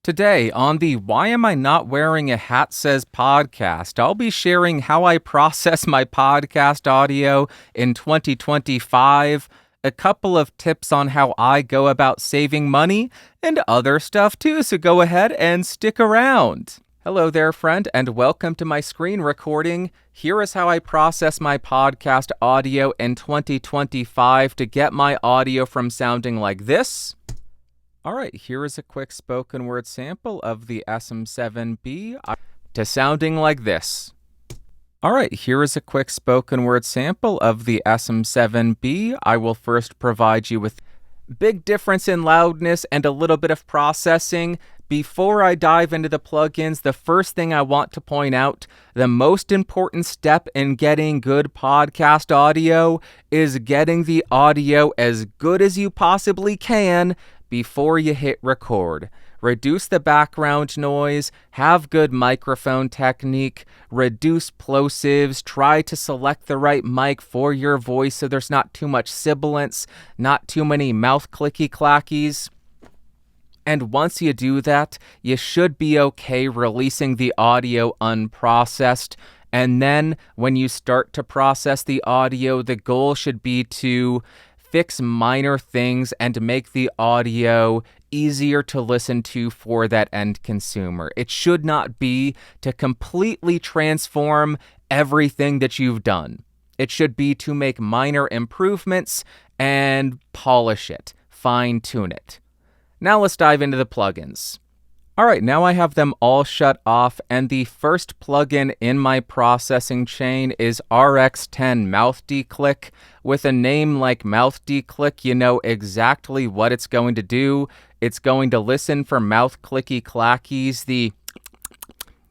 Today, on the Why Am I Not Wearing a Hat Says podcast, I'll be sharing how I process my podcast audio in 2025, a couple of tips on how I go about saving money, and other stuff too, so go ahead and stick around. Hello there, friend, and welcome to my screen recording. Here is how I process my podcast audio in 2025 to get my audio from sounding like this. All right, here is a quick spoken word sample of the SM7B to sounding like this. All right, here is a quick spoken word sample of the SM7B. I will first provide you with big difference in loudness and a little bit of processing. Before I dive into the plugins, the first thing I want to point out, the most important step in getting good podcast audio is getting the audio as good as you possibly can before you hit record. Reduce the background noise, have good microphone technique, reduce plosives, try to select the right mic for your voice so there's not too much sibilance, not too many mouth clicky clackies. And once you do that, you should be okay releasing the audio unprocessed. And then when you start to process the audio, the goal should be to fix minor things and make the audio easier to listen to for that end consumer. It should not be to completely transform everything that you've done. It should be to make minor improvements and polish it, fine-tune it. Now let's dive into the plugins. All right, now I have them all shut off, and the first plugin in my processing chain is RX10 Mouth Declick. With a name like Mouth Declick, you know exactly what it's going to do. It's going to listen for mouth clicky clackies, the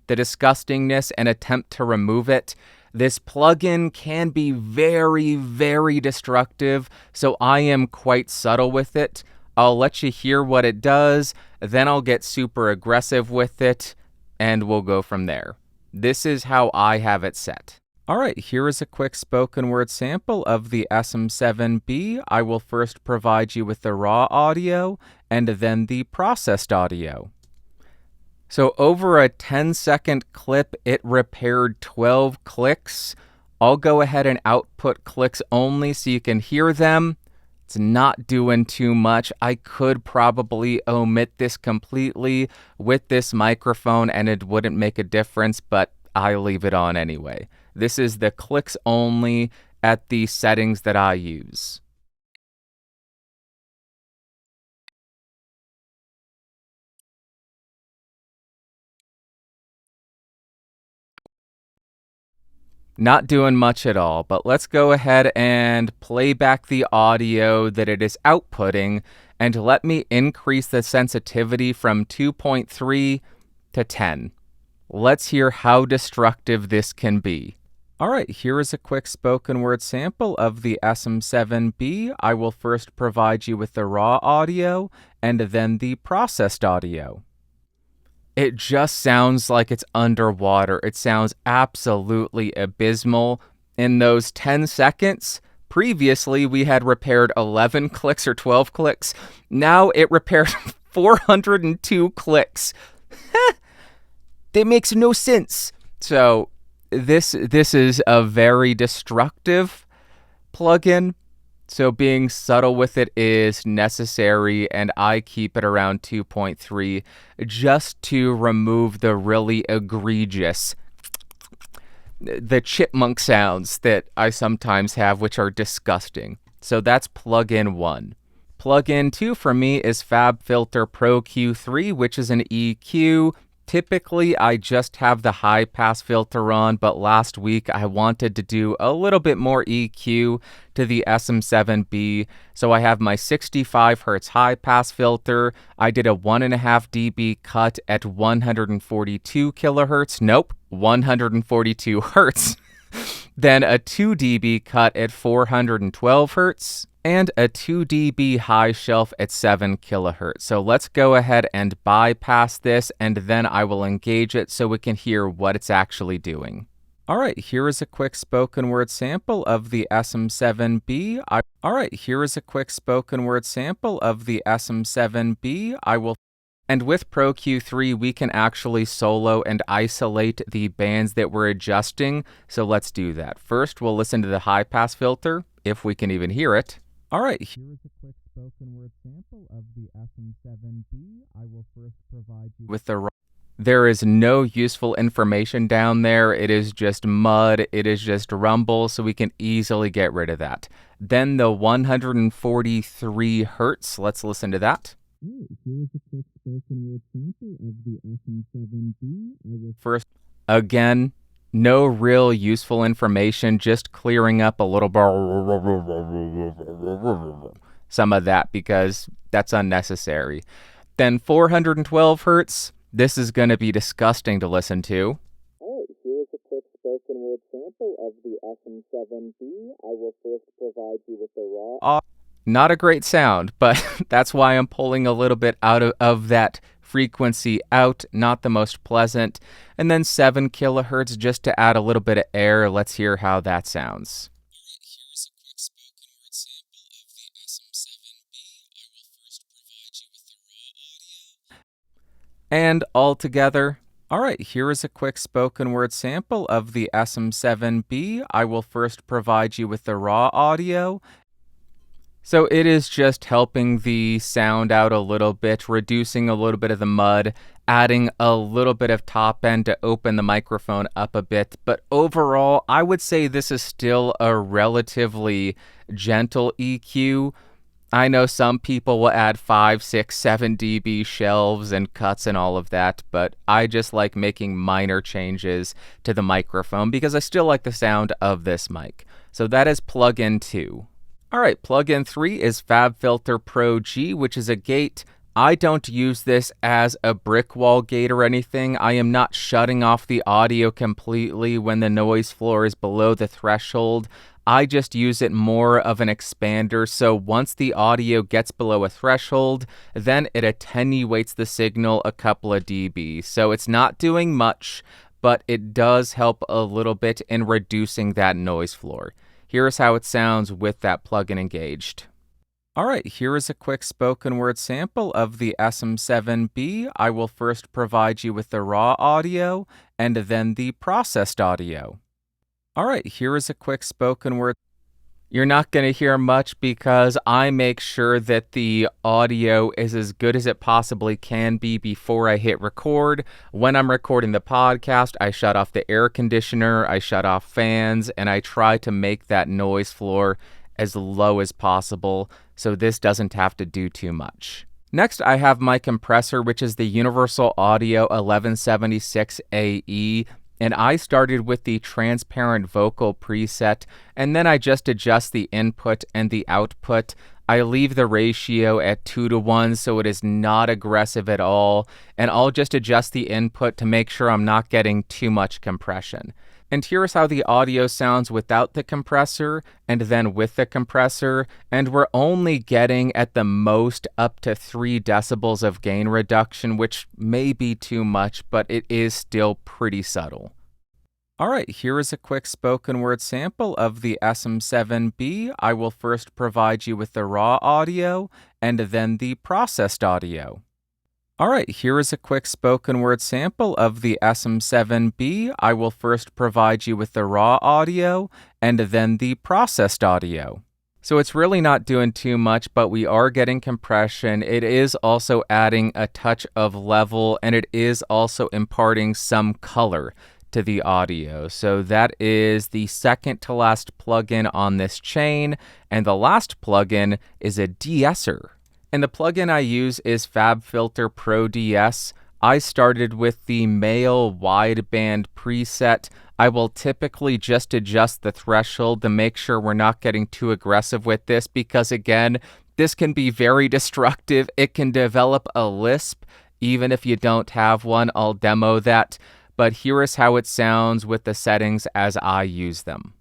disgustingness, and attempt to remove it. This plugin can be very, very destructive, so I am quite subtle with it. I'll let you hear what it does, then I'll get super aggressive with it, and we'll go from there. This is how I have it set. All right, here is a quick spoken word sample of the SM7B. I will first provide you with the raw audio, and then the processed audio. So over a 10-second clip, it repaired 12 clicks. I'll go ahead and output clicks only so you can hear them. It's not doing too much. I could probably omit this completely with this microphone and it wouldn't make a difference, but I leave it on anyway. This is the clicks only at the settings that I use. Not doing much at all, but let's go ahead and play back the audio that it is outputting, and let me increase the sensitivity from 2.3 to 10. Let's hear how destructive this can be. All right, here is a quick spoken word sample of the SM7B. I will first provide you with the raw audio and then the processed audio. It just sounds like it's underwater. It sounds absolutely abysmal. In those 10 seconds, previously we had repaired 11 clicks or 12 clicks. Now it repaired 402 clicks. That makes no sense. So this is a very destructive plugin. So being subtle with it is necessary, and I keep it around 2.3 just to remove the really egregious, the chipmunk sounds that I sometimes have, which are disgusting. So that's plugin 1. Plugin 2 for me is FabFilter Pro Q3, which is an EQ. Typically, I just have the high pass filter on, but last week I wanted to do a little bit more EQ to the SM7B, so I have my 65 Hz high pass filter. I did a 1.5 dB cut at 142 kilohertz. Nope, 142 hertz. Then a 2 dB cut at 412 hertz. And a 2 dB high shelf at 7 kilohertz. So let's go ahead and bypass this, and then I will engage it so we can hear what it's actually doing. All right, here is a quick spoken word sample of the SM7B. All right, here is a quick spoken word sample of the SM7B. I will And with Pro Q3, we can actually solo and isolate the bands that we're adjusting. So let's do that. First, we'll listen to the high pass filter, if we can even hear it. All right, here is a quick spoken word sample of the SM7B. I will first provide you with the... There is no useful information down there. It is just mud. It is just rumble, so we can easily get rid of that. Then the 143 hertz. Let's listen to that. Here's a quick spoken word sample of the SM7B. First, again, no real useful information, just clearing up a little some of that because that's unnecessary. Then 412 hertz. This is going to be disgusting to listen to. All right, here's a quick spoken word sample of the SM7B. I will first provide you with the raw... Not a great sound, but that's why I'm pulling a little bit out of that frequency out, not the most pleasant. And then 7 kilohertz just to add a little bit of air. Let's hear how that sounds. All right, here's a quick spoken word sample of the SM7B. I will first provide you with the raw audio. And all together. All right, here is a quick spoken word sample of the SM7B. I will first provide you with the raw audio. So it is just helping the sound out a little bit, reducing a little bit of the mud, adding a little bit of top end to open the microphone up a bit. But overall, I would say this is still a relatively gentle EQ. I know some people will add 5, 6, 7 dB shelves and cuts and all of that, but I just like making minor changes to the microphone because I still like the sound of this mic. So that is plugin 2. All right, plugin 3 is FabFilter Pro G, which is a gate. I don't use this as a brick wall gate or anything. I am not shutting off the audio completely when the noise floor is below the threshold. I just use it more of an expander, so once the audio gets below a threshold, then it attenuates the signal a couple of dB. So it's not doing much, but it does help a little bit in reducing that noise floor. Here's how it sounds with that plugin engaged. All right, here is a quick spoken word sample of the SM7B. I will first provide you with the raw audio and then the processed audio. All right, here is a quick spoken word. You're not going to hear much because I make sure that the audio is as good as it possibly can be before I hit record. When I'm recording the podcast, I shut off the air conditioner, I shut off fans, and I try to make that noise floor as low as possible so this doesn't have to do too much. Next, I have my compressor, which is the Universal Audio 1176AE. And I started with the transparent vocal preset, and then I just adjust the input and the output. I leave the ratio at 2:1, so it is not aggressive at all, and I'll just adjust the input to make sure I'm not getting too much compression. And here's how the audio sounds without the compressor and then with the compressor, and we're only getting at the most up to 3 decibels of gain reduction, which may be too much, but it is still pretty subtle. All right, here is a quick spoken word sample of the SM7B. I will first provide you with the raw audio and then the processed audio. All right, here is a quick spoken word sample of the SM7B. I will first provide you with the raw audio and then the processed audio. So it's really not doing too much, but we are getting compression. It is also adding a touch of level, and it is also imparting some color to the audio. So that is the second to last plugin on this chain, and the last plugin is a de-esser. And the plugin I use is FabFilter Pro DS. I started with the male wideband preset. I will typically just adjust the threshold to make sure we're not getting too aggressive with this because, again, this can be very destructive. It can develop a lisp even if you don't have one. I'll demo that. But here is how it sounds with the settings as I use them.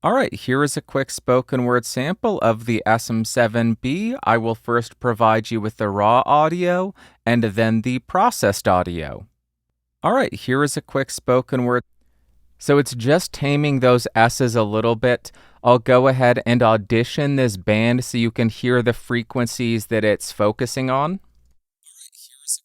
All right, here is a quick spoken word sample of the SM7B. I will first provide you with the raw audio and then the processed audio. All right, here is a quick spoken word. So it's just taming those S's a little bit. I'll go ahead and audition this band so you can hear the frequencies that it's focusing on. All right, here is a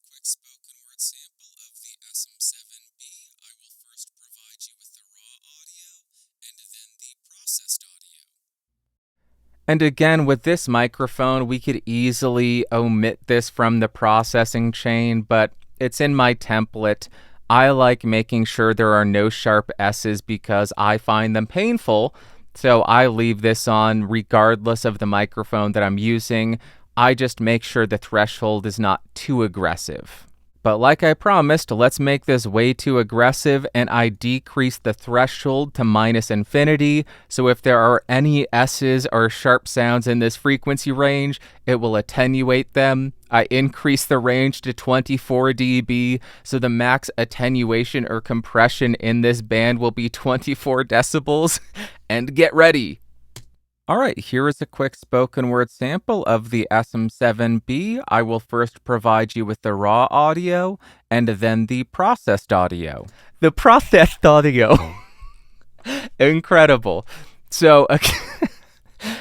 And again, with this microphone, we could easily omit this from the processing chain, but it's in my template. I like making sure there are no sharp S's because I find them painful. So I leave this on regardless of the microphone that I'm using. I just make sure the threshold is not too aggressive. But like I promised, let's make this way too aggressive, and I decrease the threshold to -infinity, so if there are any S's or sharp sounds in this frequency range, it will attenuate them. I increase the range to 24 dB, so the max attenuation or compression in this band will be 24 decibels, and get ready! All right, here is a quick spoken word sample of the SM7B. I will first provide you with the raw audio and then the processed audio. The processed audio. Incredible. So,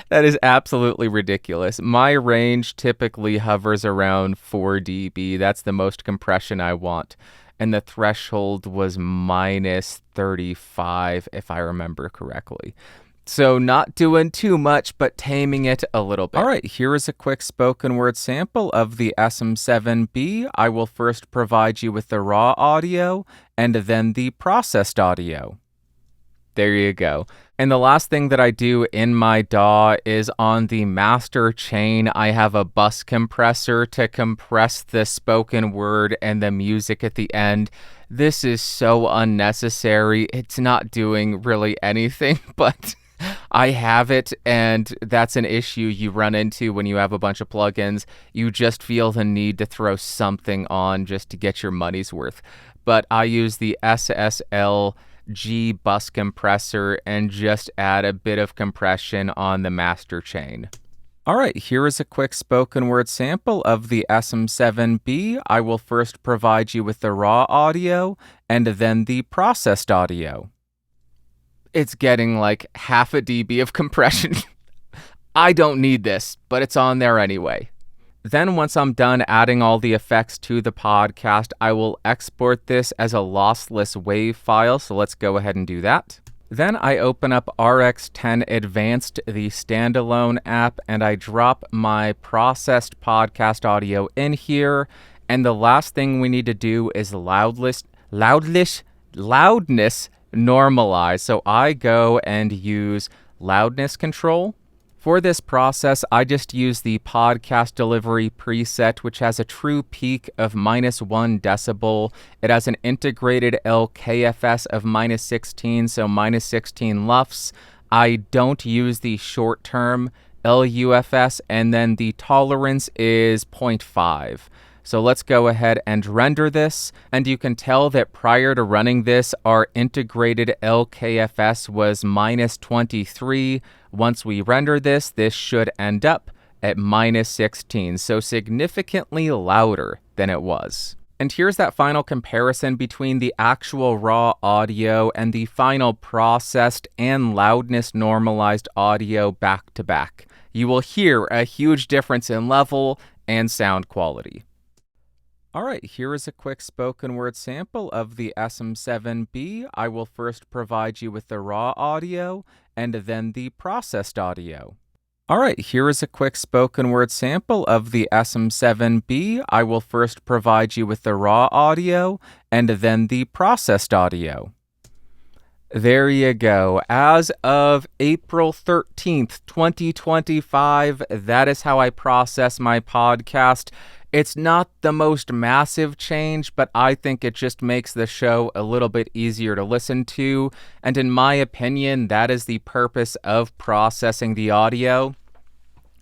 that is absolutely ridiculous. My range typically hovers around 4 dB. That's the most compression I want. And the threshold was -35, if I remember correctly. So not doing too much, but taming it a little bit. All right, here is a quick spoken word sample of the SM7B. I will first provide you with the raw audio and then the processed audio. There you go. And the last thing that I do in my DAW is on the master chain, I have a bus compressor to compress the spoken word and the music at the end. This is so unnecessary. It's not doing really anything, but I have it, and that's an issue you run into when you have a bunch of plugins. You just feel the need to throw something on just to get your money's worth. But I use the SSL-G bus compressor and just add a bit of compression on the master chain. All right, here is a quick spoken word sample of the SM7B. I will first provide you with the raw audio and then the processed audio. It's getting like half a dB of compression. I don't need this, but it's on there anyway. Then once I'm done adding all the effects to the podcast, I will export this as a lossless WAV file, so let's go ahead and do that. Then I open up RX10 Advanced, the standalone app, and I drop my processed podcast audio in here. And the last thing we need to do is loudness normalize. So I go and use loudness control. For this process, I just use the podcast delivery preset, which has a true peak of -1 decibel. It has an integrated LKFS of -16, so -16 LUFS. I don't use the short-term LUFS, and then the tolerance is 0.5. So let's go ahead and render this, and you can tell that prior to running this, our integrated LKFS was -23. Once we render this, this should end up at -16, so significantly louder than it was. And here's that final comparison between the actual raw audio and the final processed and loudness normalized audio back to back. You will hear a huge difference in level and sound quality. All right, here is a quick spoken word sample of the SM7B. I will first provide you with the raw audio and then the processed audio. All right, here is a quick spoken word sample of the SM7B. I will first provide you with the raw audio and then the processed audio. There you go. As of April 13th, 2025, that is how I process my podcast. It's not the most massive change, but I think it just makes the show a little bit easier to listen to. And in my opinion, that is the purpose of processing the audio.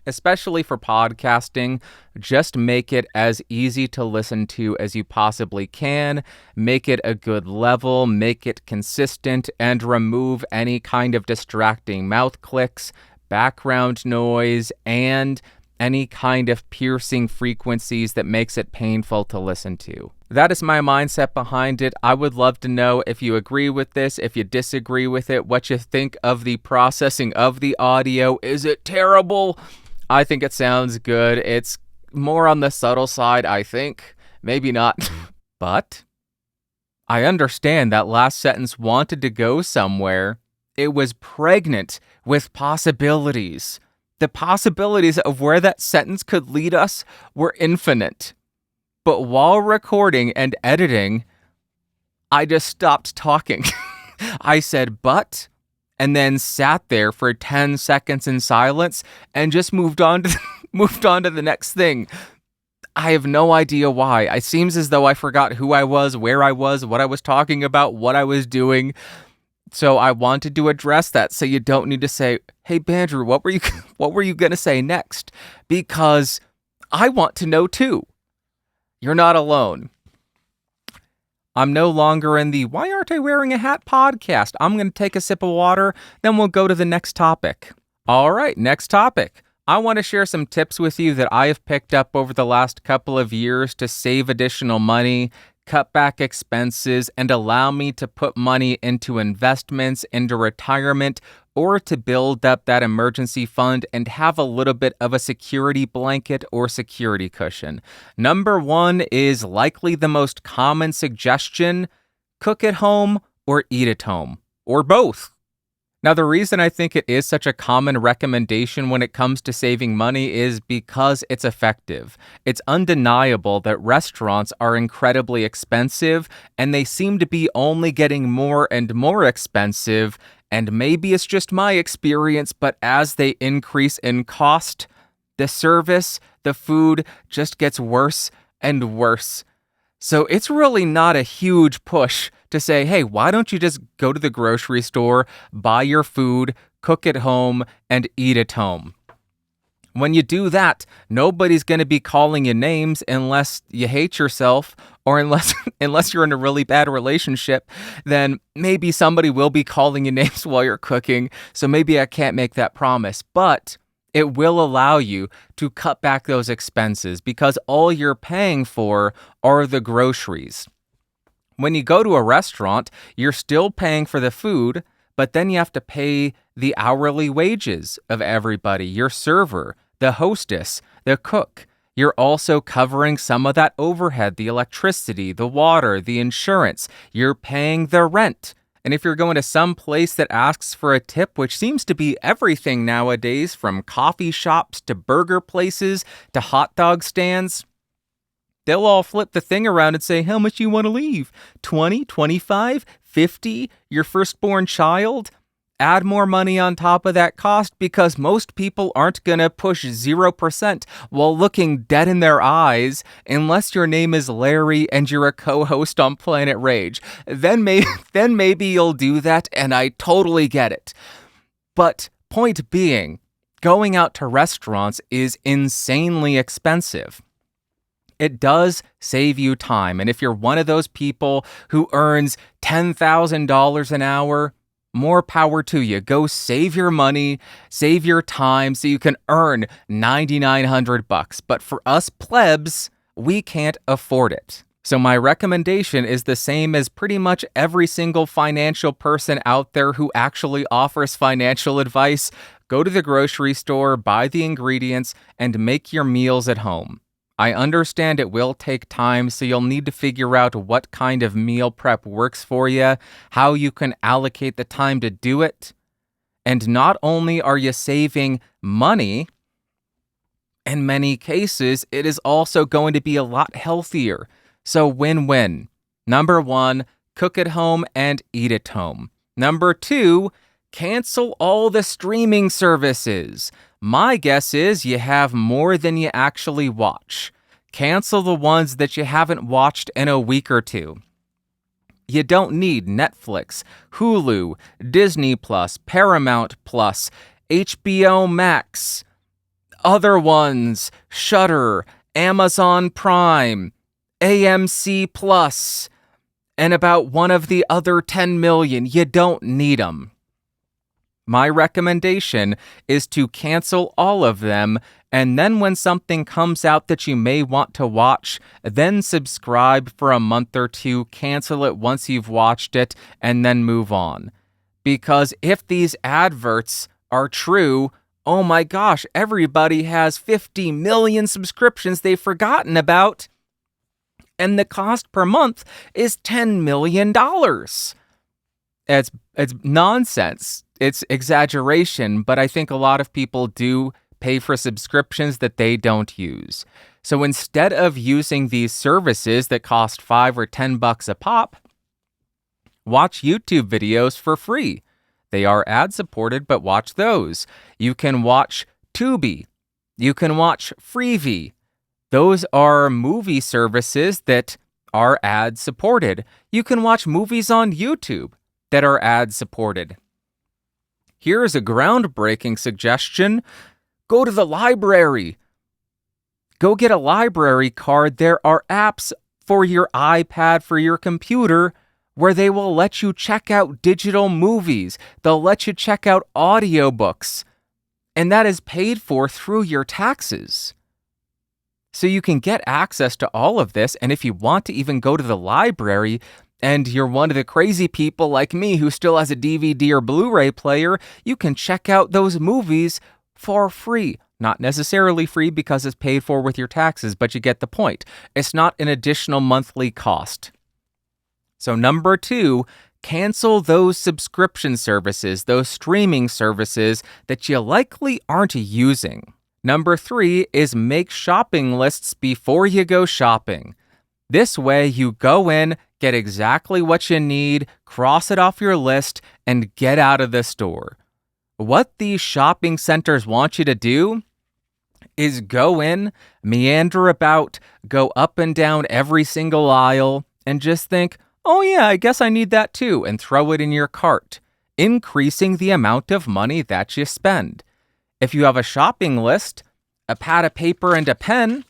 Especially for podcasting, just make it as easy to listen to as you possibly can, make it a good level, make it consistent, and remove any kind of distracting mouth clicks, background noise, and any kind of piercing frequencies that makes it painful to listen to. That is my mindset behind it. I would love to know if you agree with this, if you disagree with it, what you think of the processing of the audio. Is it terrible? I think it sounds good. It's more on the subtle side, I think. Maybe not. But I understand that last sentence wanted to go somewhere. It was pregnant with possibilities. The possibilities of where that sentence could lead us were infinite. But while recording and editing, I just stopped talking. I said, but, and then sat there for 10 seconds in silence and just moved on to the next thing. I have no idea why. It seems as though I forgot who I was, where I was, what I was talking about, what I was doing. So I wanted to address that so you don't need to say, hey, Bandrew, what were you going to say next? Because I want to know too. You're not alone. I'm no longer in the Why Aren't I Wearing a Hat podcast. I'm going to take a sip of water, then we'll go to the next topic. All right, next topic. I want to share some tips with you that I have picked up over the last couple of years to save additional money, cut back expenses, and allow me to put money into investments, into retirement, or to build up that emergency fund and have a little bit of a security blanket or security cushion. Number one is likely the most common suggestion: cook at home or eat at home, or both. Now, the reason I think it is such a common recommendation when it comes to saving money is because it's effective. It's undeniable that restaurants are incredibly expensive, and they seem to be only getting more and more expensive, and maybe it's just my experience, but as they increase in cost, the service, the food just gets worse and worse. So it's really not a huge push to say, hey, why don't you just go to the grocery store, buy your food, cook at home, and eat at home? When you do that, nobody's going to be calling you names unless you hate yourself or unless you're in a really bad relationship. Then maybe somebody will be calling you names while you're cooking. So maybe I can't make that promise, but it will allow you to cut back those expenses because all you're paying for are the groceries. When you go to a restaurant, you're still paying for the food, but then you have to pay the hourly wages of everybody, your server, the hostess, the cook. You're also covering some of that overhead, the electricity, the water, the insurance. You're paying the rent. And if you're going to some place that asks for a tip, which seems to be everything nowadays, from coffee shops to burger places to hot dog stands, they'll all flip the thing around and say, how much you want to leave? 20, 25, 50, your firstborn child? Add more money on top of that cost because most people aren't going to push 0% while looking dead in their eyes unless your name is Larry and you're a co-host on Planet Rage. Then maybe you'll do that, and I totally get it. But point being, going out to restaurants is insanely expensive. It does save you time, and if you're one of those people who earns $10,000 an hour, more power to you. Go save your money, save your time so you can earn $9,900. But for us plebs, we can't afford it. So my recommendation is the same as pretty much every single financial person out there who actually offers financial advice. Go to the grocery store, buy the ingredients, and make your meals at home. I understand it will take time, so you'll need to figure out what kind of meal prep works for you, how you can allocate the time to do it. And not only are you saving money, in many cases, it is also going to be a lot healthier. So win-win. Number one, cook at home and eat at home. Number two, cancel all the streaming services. My guess is you have more than you actually watch. Cancel the ones that you haven't watched in a week or two. You don't need Netflix, Hulu, Disney+, Paramount+, HBO Max, other ones, Shudder, Amazon Prime, AMC+, and about one of the other 10 million. You don't need them. My recommendation is to cancel all of them, and then when something comes out that you may want to watch, then subscribe for a month or two, cancel it once you've watched it, and then move on. Because if these adverts are true, oh my gosh, everybody has 50 million subscriptions they've forgotten about, and the cost per month is $10 million. It's nonsense. It's exaggeration, but I think a lot of people do pay for subscriptions that they don't use. So instead of using these services that cost $5 or $10 a pop, watch YouTube videos for free. They are ad-supported, but watch those. You can watch Tubi. You can watch Freevee. Those are movie services that are ad-supported. You can watch movies on YouTube that are ad-supported. Here is a groundbreaking suggestion. Go to the library. Go get a library card. There are apps for your iPad, for your computer, where they will let you check out digital movies. They'll let you check out audiobooks. And that is paid for through your taxes. So you can get access to all of this, and if you want to even go to the library, and you're one of the crazy people like me who still has a DVD or Blu-ray player, you can check out those movies for free. Not necessarily free because it's paid for with your taxes, but you get the point. It's not an additional monthly cost. So number 2, cancel those subscription services, those streaming services that you likely aren't using. Number 3 is make shopping lists before you go shopping. This way you go in, get exactly what you need, cross it off your list, and get out of the store. What these shopping centers want you to do is go in, meander about, go up and down every single aisle, and just think, oh yeah, I guess I need that too, and throw it in your cart, increasing the amount of money that you spend. If you have a shopping list, a pad of paper and a pen,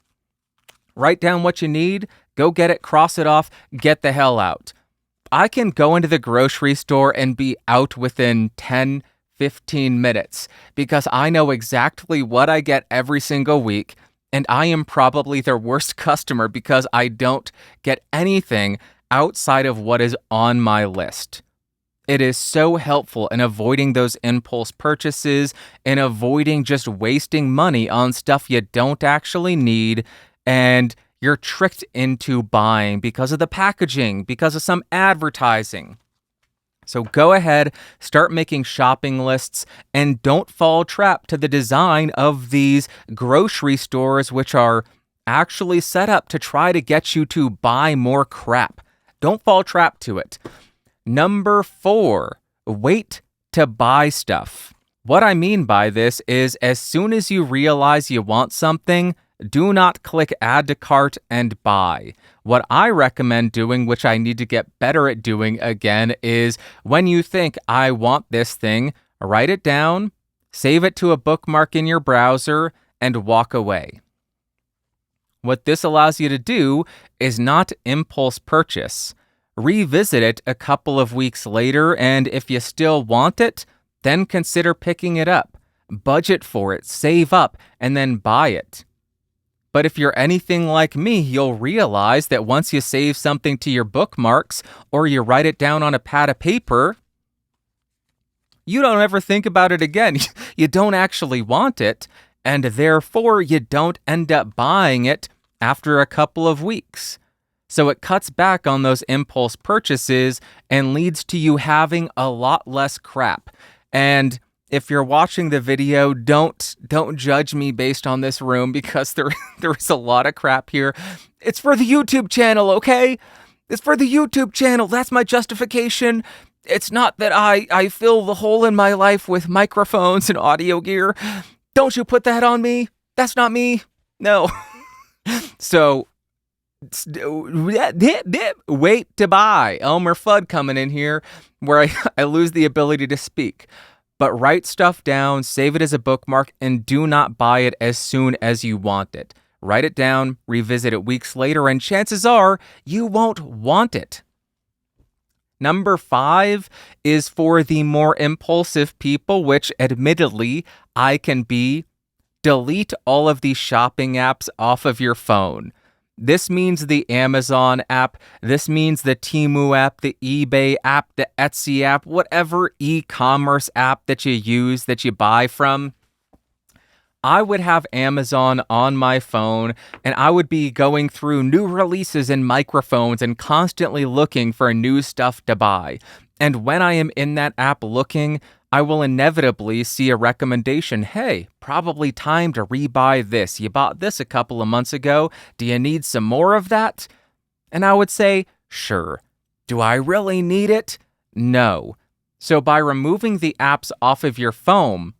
write down what you need, go get it, cross it off, get the hell out. I can go into the grocery store and be out within 10, 15 minutes because I know exactly what I get every single week, and I am probably their worst customer because I don't get anything outside of what is on my list. It is so helpful in avoiding those impulse purchases and avoiding just wasting money on stuff you don't actually need and you're tricked into buying because of the packaging, because of some advertising. So go ahead, start making shopping lists, and don't fall trap to the design of these grocery stores, which are actually set up to try to get you to buy more crap. Don't fall trap to it. Number 4, wait to buy stuff. What I mean by this is as soon as you realize you want something, do not click add to cart and buy. What I recommend doing, which I need to get better at doing again, is when you think I want this thing, write it down, save it to a bookmark in your browser, and walk away. What this allows you to do is not impulse purchase. Revisit it a couple of weeks later, and if you still want it, then consider picking it up. Budget for it, save up, and then buy it. But if you're anything like me, you'll realize that once you save something to your bookmarks or you write it down on a pad of paper, you don't ever think about it again. You don't actually want it, and therefore you don't end up buying it after a couple of weeks. So it cuts back on those impulse purchases and leads to you having a lot less crap. And if you're watching the video, don't judge me based on this room because there is a lot of crap here. It's for the YouTube channel, okay? It's for the YouTube channel. That's my justification. It's not that I fill the hole in my life with microphones and audio gear. Don't you put that on me. That's not me. No. So, wait to buy. Elmer Fudd coming in here where I lose the ability to speak. But write stuff down, save it as a bookmark, and do not buy it as soon as you want it. Write it down, revisit it weeks later, and chances are you won't want it. Number 5 is for the more impulsive people, which admittedly I can be. Delete all of these shopping apps off of your phone. This means the Amazon app, this means the Temu app, the eBay app, the Etsy app, whatever e-commerce app that you use, that you buy from. I would have Amazon on my phone, and I would be going through new releases and microphones and constantly looking for new stuff to buy. And when I am in that app looking, I will inevitably see a recommendation. Hey, probably time to rebuy this. You bought this a couple of months ago. Do you need some more of that? And I would say, sure. Do I really need it? No. So by removing the apps off of your phone,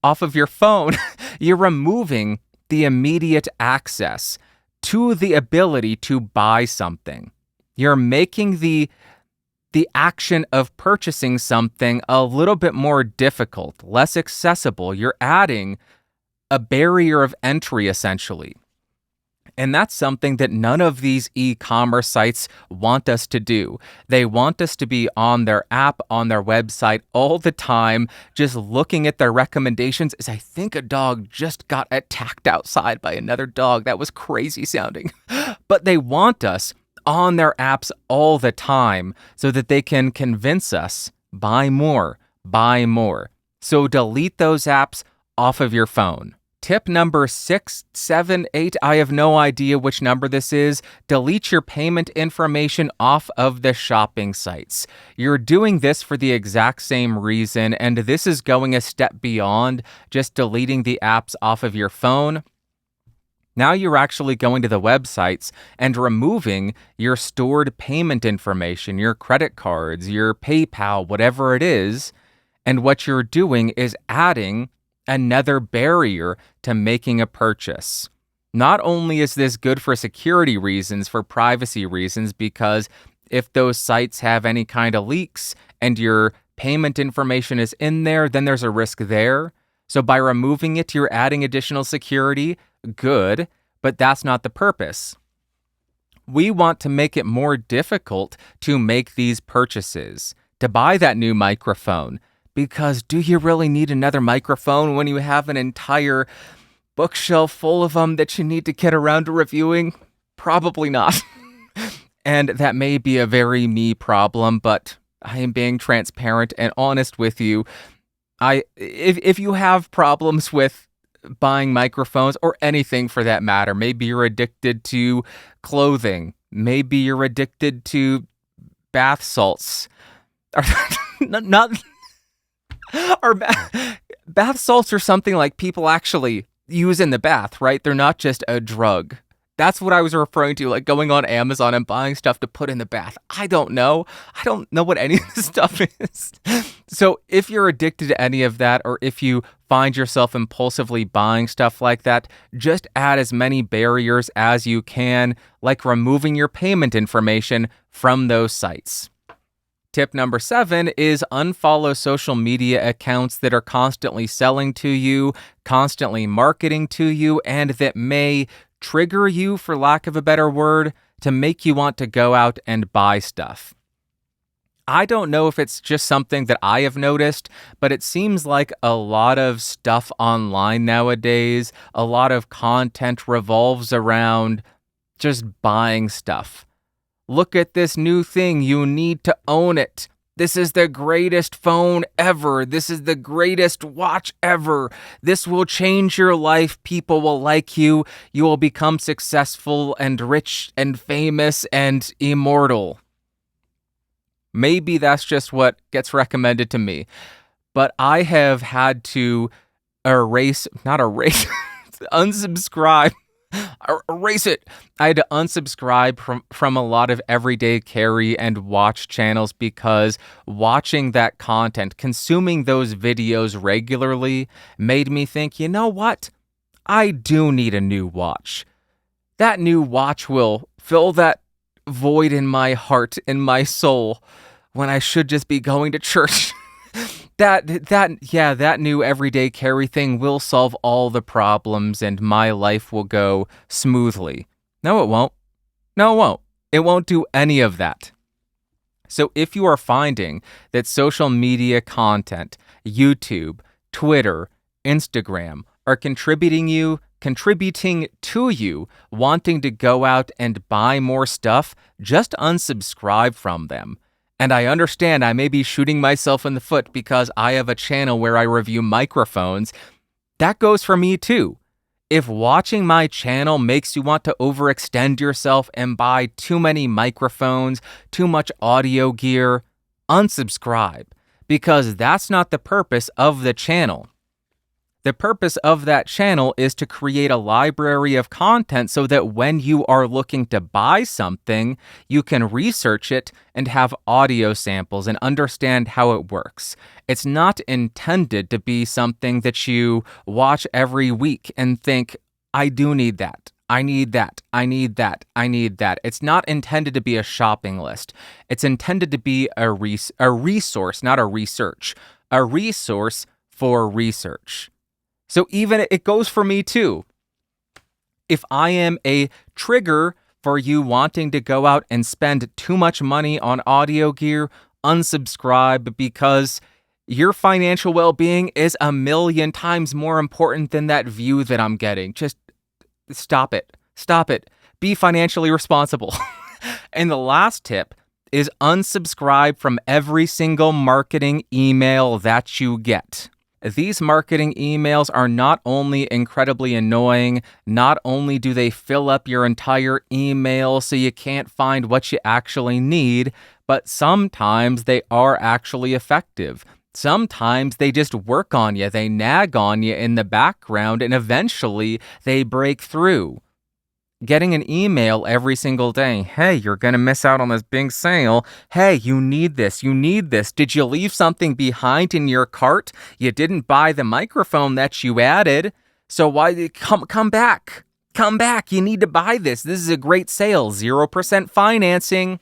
off of your phone, you're removing the immediate access to the ability to buy something. You're making the action of purchasing something a little bit more difficult, less accessible. You're adding a barrier of entry, essentially. And that's something that none of these e-commerce sites want us to do. They want us to be on their app, on their website all the time, just looking at their recommendations. I think a dog just got attacked outside by another dog. That was crazy sounding. But they want us on their apps all the time so that they can convince us, buy more, buy more. So delete those apps off of your phone. Tip number 6, 7, 8, I have no idea which number this is. Delete your payment information off of the shopping sites. You're doing this for the exact same reason, and this is going a step beyond just deleting the apps off of your phone. Now you're actually going to the websites and removing your stored payment information, your credit cards, your PayPal, whatever it is. And what you're doing is adding another barrier to making a purchase. Not only is this good for security reasons, for privacy reasons, because if those sites have any kind of leaks and your payment information is in there, then there's a risk there. So by removing it, you're adding additional security. Good, but that's not the purpose. We want to make it more difficult to make these purchases, to buy that new microphone. Because do you really need another microphone when you have an entire bookshelf full of them that you need to get around to reviewing? Probably not. And that may be a very me problem, but I am being transparent and honest with you. If you have problems with buying microphones or anything for that matter, maybe you're addicted to clothing, maybe you're addicted to bath salts, or bath salts are something like people actually use in the bath, right? They're not just a drug. That's what I was referring to, like going on Amazon and buying stuff to put in the bath. I don't know what any of this stuff is. So if you're addicted to any of that, or if you find yourself impulsively buying stuff like that, just add as many barriers as you can, like removing your payment information from those sites. Tip number 7 is unfollow social media accounts that are constantly selling to you, constantly marketing to you, and that may trigger you, for lack of a better word, to make you want to go out and buy stuff. I don't know if it's just something that I have noticed, but it seems like a lot of stuff online nowadays, a lot of content revolves around just buying stuff. Look at this new thing. You need to own it. This is the greatest phone ever. This is the greatest watch ever. This will change your life. People will like you. You will become successful and rich and famous and immortal. Maybe that's just what gets recommended to me. But I have had to unsubscribe. Erase it. I had to unsubscribe from a lot of everyday carry and watch channels because watching that content, consuming those videos regularly, made me think, you know what? I do need a new watch. That new watch will fill that void in my heart, in my soul, when I should just be going to church. That new everyday carry thing will solve all the problems and my life will go smoothly. No, it won't. No, it won't. It won't do any of that. So if you are finding that social media content, YouTube, Twitter, Instagram are contributing to you wanting to go out and buy more stuff, just unsubscribe from them. And I understand I may be shooting myself in the foot because I have a channel where I review microphones. That goes for me too. If watching my channel makes you want to overextend yourself and buy too many microphones, too much audio gear, unsubscribe, because that's not the purpose of the channel. The purpose of that channel is to create a library of content so that when you are looking to buy something, you can research it and have audio samples and understand how it works. It's not intended to be something that you watch every week and think, I do need that. I need that. I need that. I need that. It's not intended to be a shopping list. It's intended to be a resource, not a research. A resource for research. So even it goes for me too. If I am a trigger for you wanting to go out and spend too much money on audio gear, unsubscribe, because your financial well-being is 1,000,000 times more important than that view that I'm getting. Just stop it. Stop it. Be financially responsible. And the last tip is unsubscribe from every single marketing email that you get. These marketing emails are not only incredibly annoying, not only do they fill up your entire email so you can't find what you actually need, but sometimes they are actually effective. Sometimes they just work on you, they nag on you in the background, and eventually they break through. Getting an email every single day, hey, you're going to miss out on this big sale. Hey, you need this. You need this. Did you leave something behind in your cart? You didn't buy the microphone that you added. So why come back? Come back. You need to buy this. This is a great sale. 0% financing.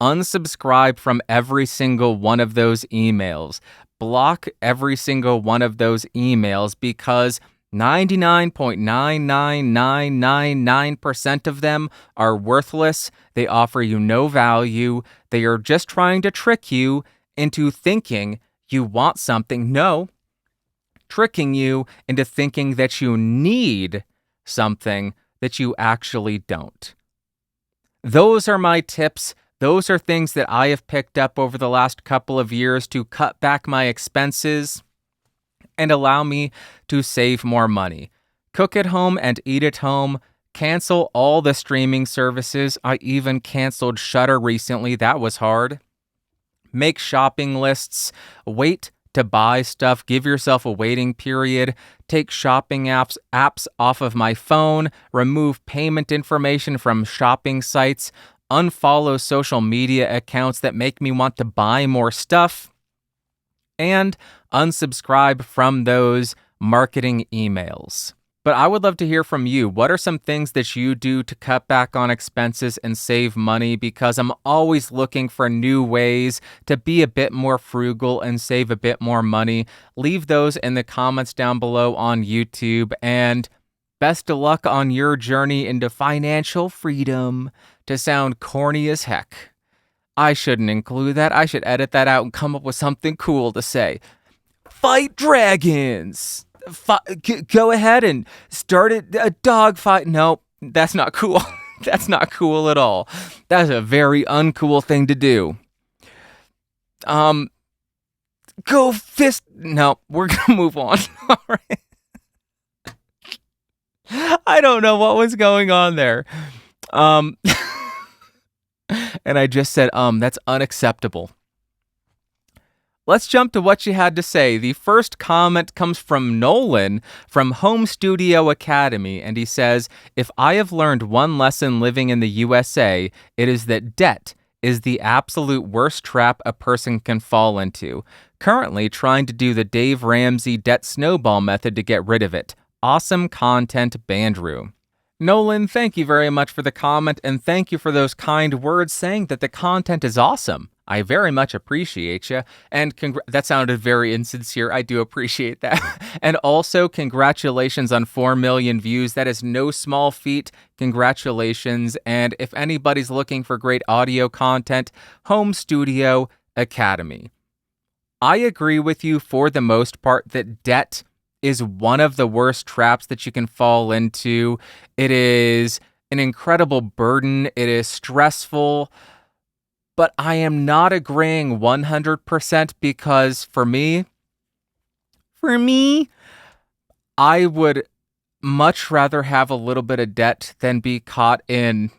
Unsubscribe from every single one of those emails. Block every single one of those emails because 99.99999% of them are worthless. They offer you no value. They are just trying to trick you into thinking you want something. No, tricking you into thinking that you need something that you actually don't. Those are my tips. Those are things that I have picked up over the last couple of years to cut back my expenses and allow me to save more money. Cook at home and eat at home. Cancel all the streaming services. I even canceled Shudder recently. That was hard. Make shopping lists. Wait to buy stuff. Give yourself a waiting period. Take shopping apps off of my phone. Remove payment information from shopping sites. Unfollow social media accounts that make me want to buy more stuff. And unsubscribe from those marketing emails. But I would love to hear from you. What are some things that you do to cut back on expenses and save money? Because I'm always looking for new ways to be a bit more frugal and save a bit more money. Leave those in the comments down below on YouTube. And best of luck on your journey into financial freedom. To sound corny as heck, I shouldn't include that. I should edit that out and come up with something cool to say. Fight dragons! Go ahead and start a dog fight. Nope, that's not cool. That's not cool at all. That's a very uncool thing to do. Go fist... No, we're gonna move on. All right. I don't know what was going on there. And I just said, that's unacceptable. Let's jump to what you had to say. The first comment comes from Nolan from Home Studio Academy, and he says, if I have learned one lesson living in the USA, it is that debt is the absolute worst trap a person can fall into. Currently trying to do the Dave Ramsey debt snowball method to get rid of it. Awesome content, Bandrew. Nolan, thank you very much for the comment, and thank you for those kind words saying that the content is awesome. I very much appreciate you, and that sounded very insincere. I do appreciate that. And also, congratulations on 4 million views. That is no small feat. Congratulations, and if anybody's looking for great audio content, Home Studio Academy. I agree with you for the most part that debt is one of the worst traps that you can fall into. It is an incredible burden. It is stressful. But I am not agreeing 100% because for me, I would much rather have a little bit of debt than be caught in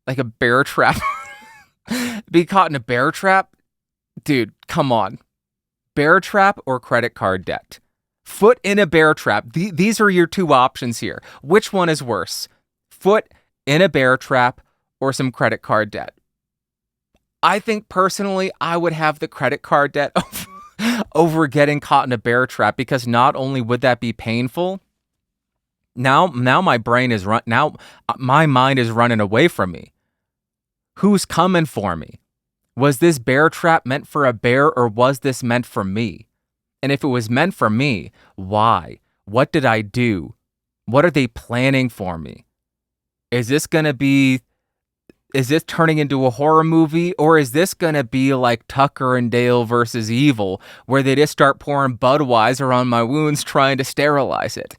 like a bear trap. Be caught in a bear trap? Dude, come on. Bear trap or credit card debt? Foot in a bear trap. These are your two options here. Which one is worse? Foot in a bear trap or some credit card debt? I think personally, I would have the credit card debt over getting caught in a bear trap, because not only would that be painful, now my brain is now my mind is running away from me. Who's coming for me? Was this bear trap meant for a bear, or was this meant for me? And if it was meant for me, why? What did I do? What are they planning for me? Is this turning into a horror movie, or is this going to be like Tucker and Dale versus Evil, where they just start pouring Budweiser on my wounds trying to sterilize it?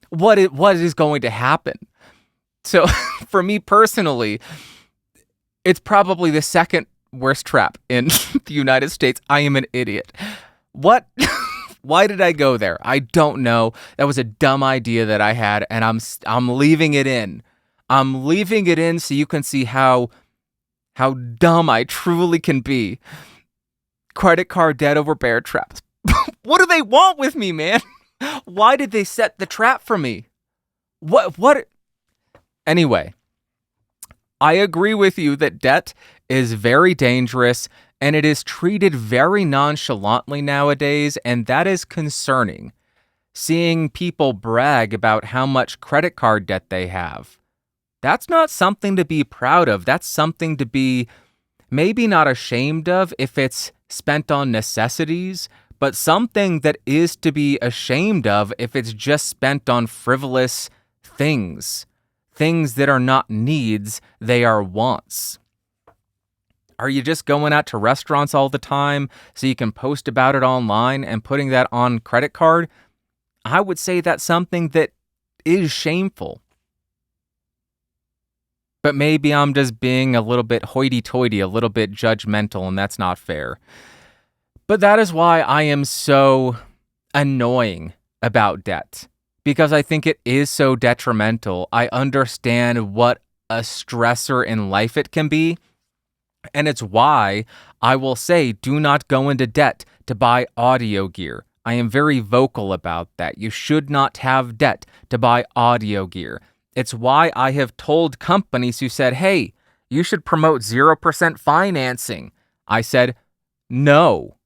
What is going to happen? So for me personally, it's probably the second worst trap in the United States. I am an idiot. What? Why did I go there? I don't know. That was a dumb idea that I had, and I'm leaving it in. I'm leaving it in so you can see how dumb I truly can be. Credit card debt over bear traps. What do they want with me, man? Why did they set the trap for me? What? Anyway, I agree with you that debt is very dangerous, and it is treated very nonchalantly nowadays, and that is concerning. Seeing people brag about how much credit card debt they have. That's not something to be proud of. That's something to be maybe not ashamed of if it's spent on necessities, but something that is to be ashamed of if it's just spent on frivolous things. Things that are not needs, they are wants. Are you just going out to restaurants all the time so you can post about it online and putting that on credit card? I would say that's something that is shameful. But maybe I'm just being a little bit hoity-toity, a little bit judgmental, and that's not fair. But that is why I am so annoying about debt, because I think it is so detrimental. I understand what a stressor in life it can be, and it's why I will say do not go into debt to buy audio gear. I am very vocal about that. You should not have debt to buy audio gear. It's why I have told companies who said, hey, you should promote 0% financing. I said, no,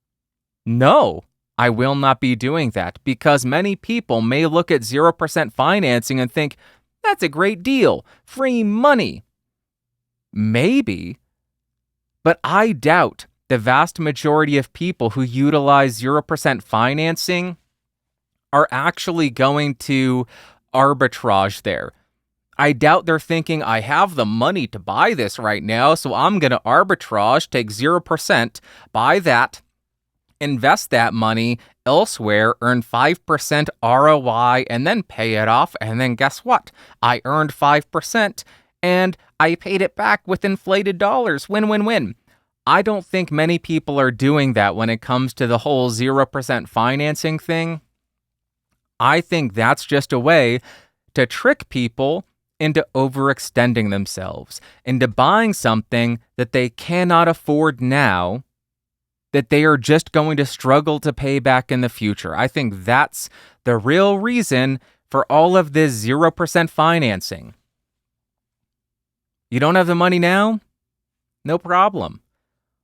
I will not be doing that, because many people may look at 0% financing and think, that's a great deal, free money. Maybe, but I doubt the vast majority of people who utilize 0% financing are actually going to arbitrage there. I doubt they're thinking, I have the money to buy this right now, so I'm going to arbitrage, take 0%, buy that, invest that money elsewhere, earn 5% ROI, and then pay it off, and then guess what? I earned 5%, and I paid it back with inflated dollars. Win, win, win. I don't think many people are doing that when it comes to the whole 0% financing thing. I think that's just a way to trick people into overextending themselves, into buying something that they cannot afford now, that they are just going to struggle to pay back in the future. I think that's the real reason for all of this 0% financing. You don't have the money now? No problem.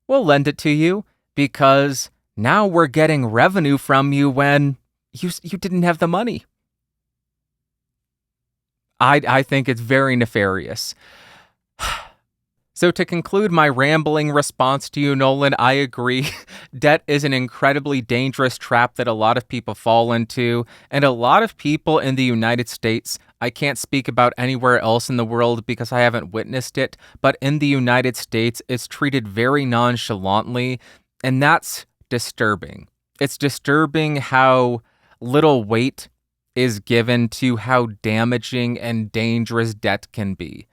We'll lend it to you, because now we're getting revenue from you when you didn't have the money. I think it's very nefarious. So to conclude my rambling response to you, Nolan, I agree. Debt is an incredibly dangerous trap that a lot of people fall into, and a lot of people in the United States, I can't speak about anywhere else in the world because I haven't witnessed it, but in the United States, it's treated very nonchalantly, and that's disturbing. It's disturbing how little weight is given to how damaging and dangerous debt can be.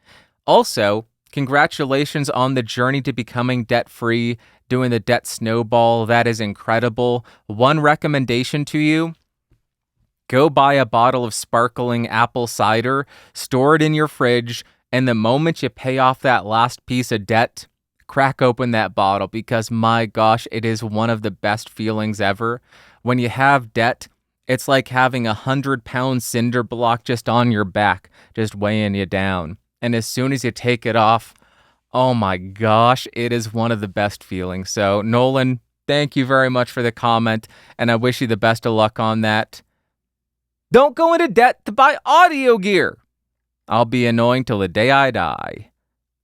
Also, congratulations on the journey to becoming debt-free, doing the debt snowball. That is incredible. One recommendation to you: go buy a bottle of sparkling apple cider, store it in your fridge, and the moment you pay off that last piece of debt, crack open that bottle because my gosh, it is one of the best feelings ever. When you have debt, it's like having 100-pound cinder block just on your back, just weighing you down. And as soon as you take it off, oh my gosh, it is one of the best feelings. So Nolan, thank you very much for the comment, and I wish you the best of luck on that. Don't go into debt to buy audio gear. I'll be annoying till the day I die.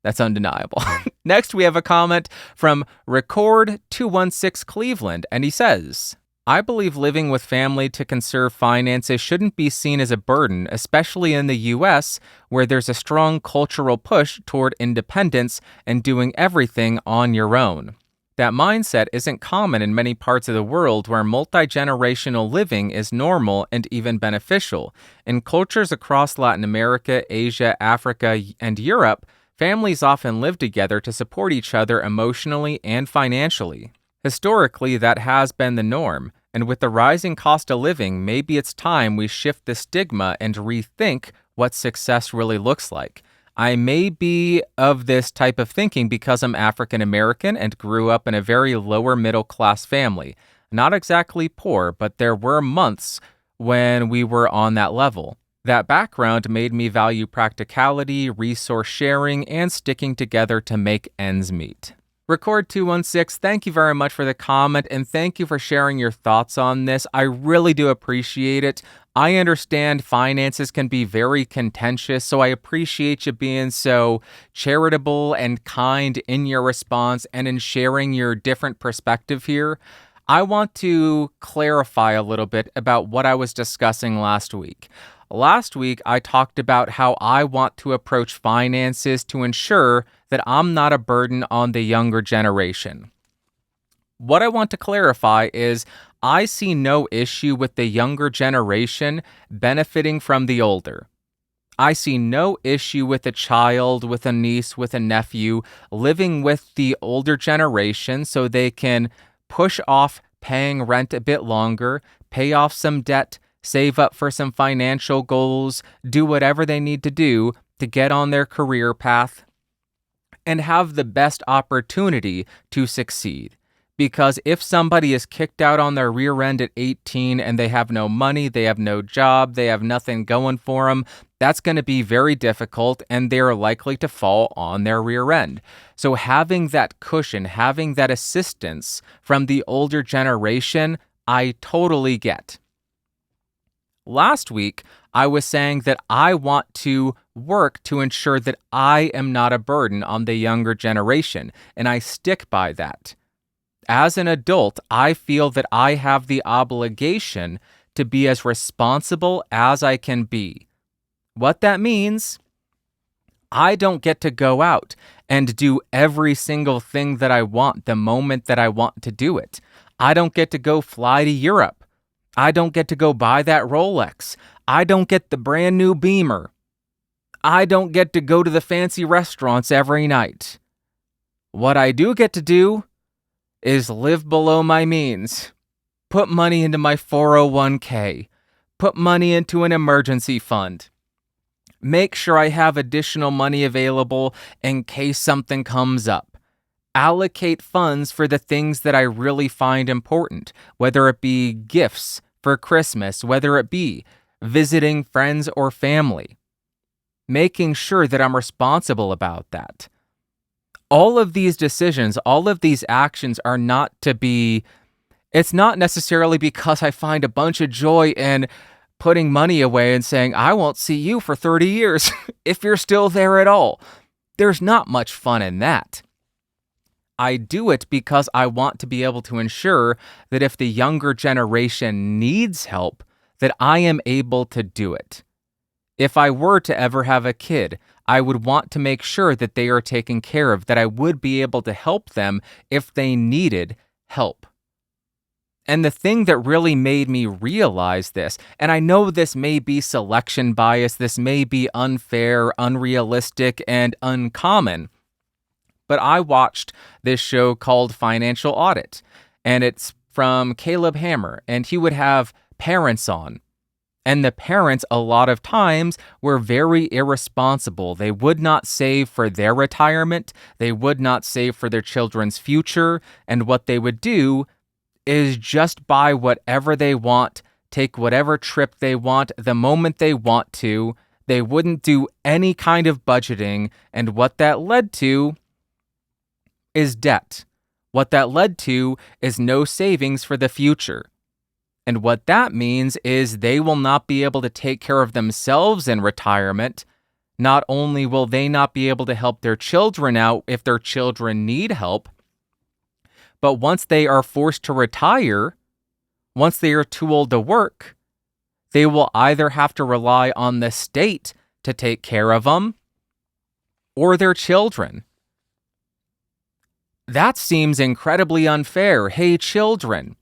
That's undeniable. Next, we have a comment from Record216 Cleveland, and he says, I believe living with family to conserve finances shouldn't be seen as a burden, especially in the U.S., where there's a strong cultural push toward independence and doing everything on your own. That mindset isn't common in many parts of the world where multi-generational living is normal and even beneficial. In cultures across Latin America, Asia, Africa, and Europe, families often live together to support each other emotionally and financially. Historically, that has been the norm, and with the rising cost of living, maybe it's time we shift the stigma and rethink what success really looks like. I may be of this type of thinking because I'm African American and grew up in a very lower middle class family. Not exactly poor, but there were months when we were on that level. That background made me value practicality, resource sharing, and sticking together to make ends meet. Record216, thank you very much for the comment, and thank you for sharing your thoughts on this. I really do appreciate it. I understand finances can be very contentious, so I appreciate you being so charitable and kind in your response and in sharing your different perspective here. I want to clarify a little bit about what I was discussing last week. Last week, I talked about how I want to approach finances to ensure that I'm not a burden on the younger generation. What I want to clarify is I see no issue with the younger generation benefiting from the older. I see no issue with a child, with a niece, with a nephew living with the older generation so they can push off paying rent a bit longer, pay off some debt, save up for some financial goals, do whatever they need to do to get on their career path, and have the best opportunity to succeed. Because if somebody is kicked out on their rear end at 18 and they have no money, they have no job, they have nothing going for them, that's going to be very difficult and they're likely to fall on their rear end. So having that cushion, having that assistance from the older generation, I totally get. Last week, I was saying that I want to work to ensure that I am not a burden on the younger generation, and I stick by that. As an adult, I feel that I have the obligation to be as responsible as I can be. What that means, I don't get to go out and do every single thing that I want the moment that I want to do it. I don't get to go fly to Europe. I don't get to go buy that Rolex. I don't get the brand new Beamer. I don't get to go to the fancy restaurants every night. What I do get to do is live below my means. Put money into my 401k. Put money into an emergency fund. Make sure I have additional money available in case something comes up. Allocate funds for the things that I really find important, whether it be gifts for Christmas, whether it be visiting friends or family. Making sure that I'm responsible about that. All of these decisions, all of these actions are not to be, it's not necessarily because I find a bunch of joy in putting money away and saying, I won't see you for 30 years if you're still there at all. There's not much fun in that. I do it because I want to be able to ensure that if the younger generation needs help, that I am able to do it. If I were to ever have a kid, I would want to make sure that they are taken care of, that I would be able to help them if they needed help. And the thing that really made me realize this, and I know this may be selection bias, this may be unfair, unrealistic, and uncommon, but I watched this show called Financial Audit, and it's from Caleb Hammer, and he would have parents on, And the parents, a lot of times, were very irresponsible. They would not save for their retirement. They would not save for their children's future. And what they would do is just buy whatever they want, take whatever trip they want, the moment they want to. They wouldn't do any kind of budgeting. And what that led to is debt. What that led to is no savings for the future. And what that means is they will not be able to take care of themselves in retirement. Not only will they not be able to help their children out if their children need help, but once they are forced to retire, once they are too old to work, they will either have to rely on the state to take care of them or their children. That seems incredibly unfair. Hey, children,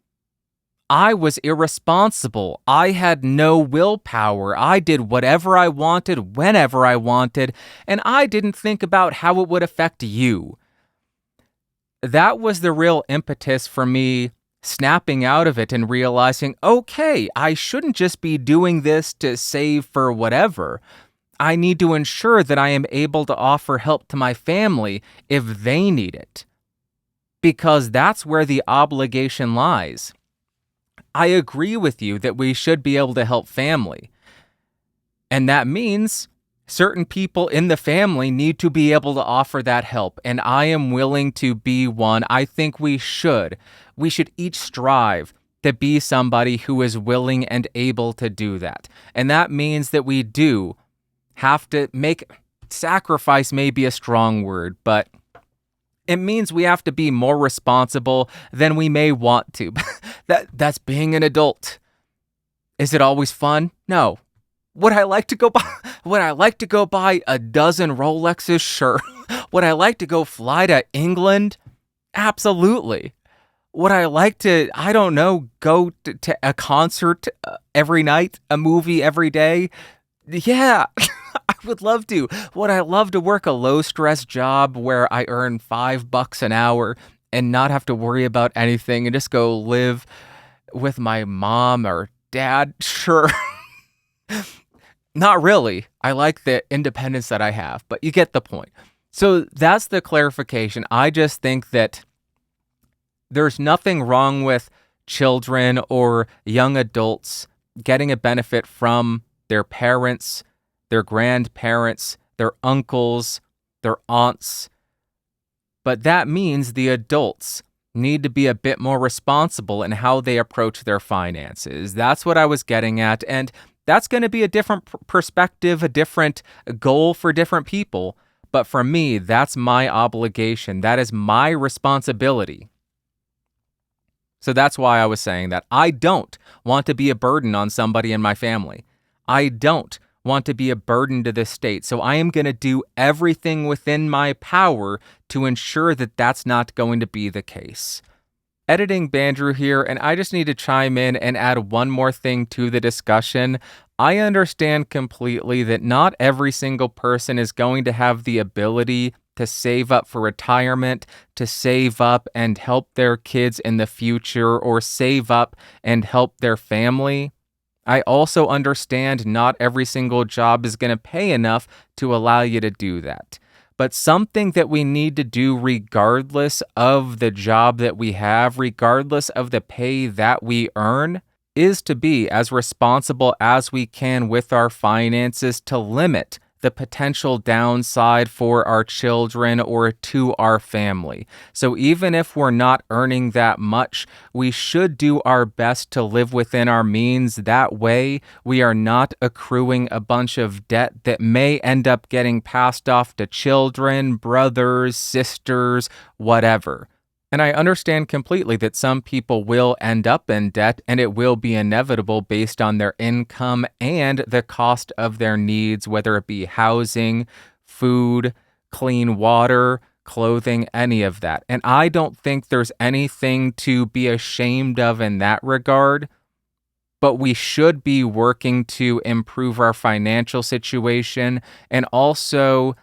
I was irresponsible. I had no willpower. I did whatever I wanted, whenever I wanted, and I didn't think about how it would affect you. That was the real impetus for me snapping out of it and realizing, okay, I shouldn't just be doing this to save for whatever. I need to ensure that I am able to offer help to my family if they need it. Because that's where the obligation lies. I agree with you that we should be able to help family. And that means certain people in the family need to be able to offer that help. And I am willing to be one. I think we should. We should each strive to be somebody who is willing and able to do that. And that means that we do have to make sacrifice, may be a strong word, but it means we have to be more responsible than we may want to. That's being an adult. Is it always fun? No. Would I like to go buy a dozen Rolexes? Sure. Would I like to go fly to England? Absolutely. Would I like to, go to a concert every night, a movie every day? Yeah. I would love to. Would I love to work a low-stress job where I earn $5 an hour and not have to worry about anything and just go live with my mom or dad? Sure. Not really. I like the independence that I have, but you get the point. So that's the clarification. I just think that there's nothing wrong with children or young adults getting a benefit from their parents, their grandparents, their uncles, their aunts. But that means the adults need to be a bit more responsible in how they approach their finances. That's what I was getting at. And that's going to be a different perspective, a different goal for different people. But for me, that's my obligation. That is my responsibility. So that's why I was saying that I don't want to be a burden on somebody in my family. I don't want to be a burden to the state. So I am going to do everything within my power to ensure that that's not going to be the case. Editing Bandrew here, and I just need to chime in and add one more thing to the discussion. I understand completely that not every single person is going to have the ability to save up for retirement, to save up and help their kids in the future, or save up and help their family. I also understand not every single job is going to pay enough to allow you to do that. But something that we need to do regardless of the job that we have, regardless of the pay that we earn, is to be as responsible as we can with our finances to limit the potential downside for our children or to our family. So even if we're not earning that much, we should do our best to live within our means. That way, we are not accruing a bunch of debt that may end up getting passed off to children, brothers, sisters, whatever. And I understand completely that some people will end up in debt, and it will be inevitable based on their income and the cost of their needs, whether it be housing, food, clean water, clothing, any of that. And I don't think there's anything to be ashamed of in that regard, but we should be working to improve our financial situation and also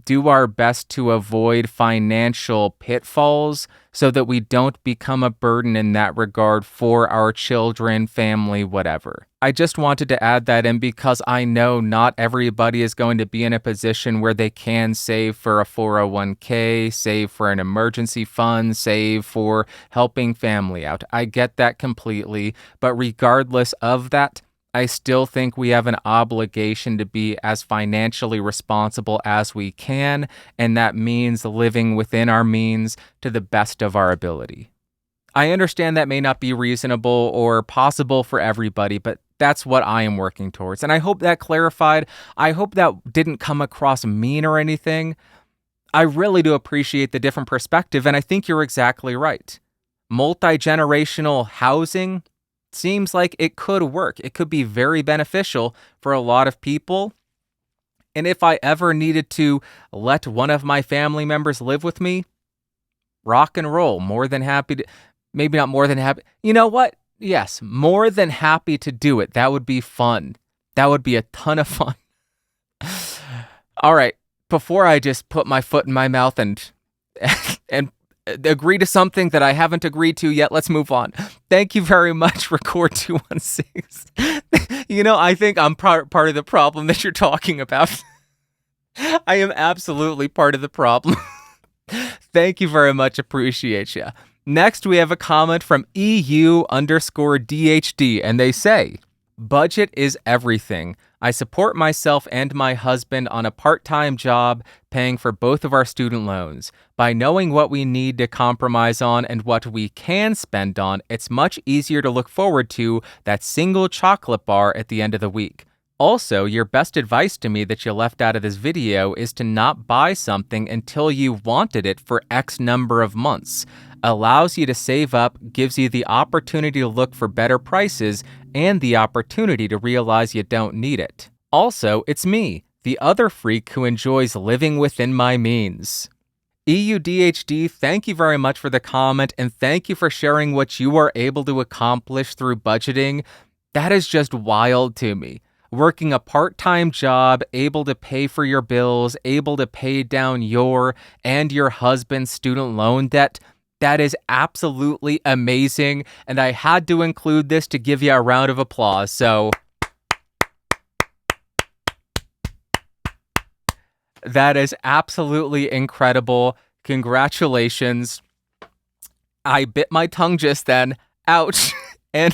do our best to avoid financial pitfalls so that we don't become a burden in that regard for our children, family, whatever. I just wanted to add that in because I know not everybody is going to be in a position where they can save for a 401k, save for an emergency fund, save for helping family out. I get that completely, but regardless of that, I still think we have an obligation to be as financially responsible as we can, and that means living within our means to the best of our ability. I understand that may not be reasonable or possible for everybody, but that's what I am working towards. And I hope that clarified. I hope that didn't come across mean or anything. I really do appreciate the different perspective, and I think you're exactly right. Multi-generational housing seems like it could work. It could be very beneficial for a lot of people. And if I ever needed to let one of my family members live with me, rock and roll, more than happy to. Maybe not more than happy. You know what? Yes, more than happy to do it. That would be fun. That would be a ton of fun. All right, before I just put my foot in my mouth and agree to something that I haven't agreed to yet, let's move on. Thank you very much, Record216. I think I'm part of the problem that you're talking about. I am absolutely part of the problem. Thank you very much. Appreciate you. Next, we have a comment from EU_DHD, and they say, budget is everything. I support myself and my husband on a part-time job, paying for both of our student loans. By knowing what we need to compromise on and what we can spend on, it's much easier to look forward to that single chocolate bar at the end of the week. Also, your best advice to me that you left out of this video is to not buy something until you wanted it for X number of months. Allows you to save up, gives you the opportunity to look for better prices, and the opportunity to realize you don't need it. Also, it's me, the other freak who enjoys living within my means. EUDHD, thank you very much for the comment, and thank you for sharing what you are able to accomplish through budgeting. That is just wild to me. Working a part-time job, able to pay for your bills, able to pay down your and your husband's student loan debt, that is absolutely amazing, and I had to include this to give you a round of applause, so that is absolutely incredible. Congratulations. I bit my tongue just then. Ouch. And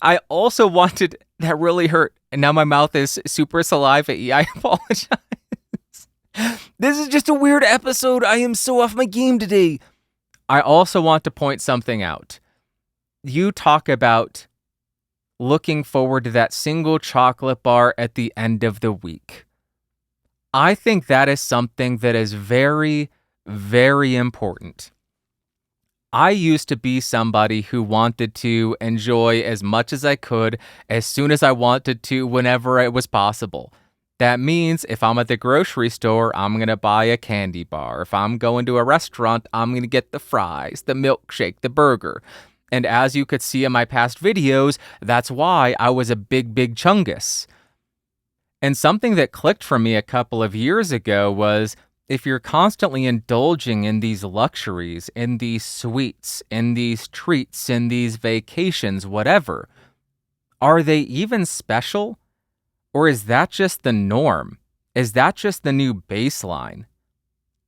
I also wanted, that really hurt, and now my mouth is super saliva-y. I apologize. This is just a weird episode. I am so off my game today. I also want to point something out. You talk about looking forward to that single chocolate bar at the end of the week. I think that is something that is very, very important. I used to be somebody who wanted to enjoy as much as I could, as soon as I wanted to, whenever it was possible. That means if I'm at the grocery store, I'm going to buy a candy bar. If I'm going to a restaurant, I'm going to get the fries, the milkshake, the burger. And as you could see in my past videos, that's why I was a big chungus. And something that clicked for me a couple of years ago was, if you're constantly indulging in these luxuries, in these sweets, in these treats, in these vacations, whatever, are they even special? Or is that just the norm? Is that just the new baseline?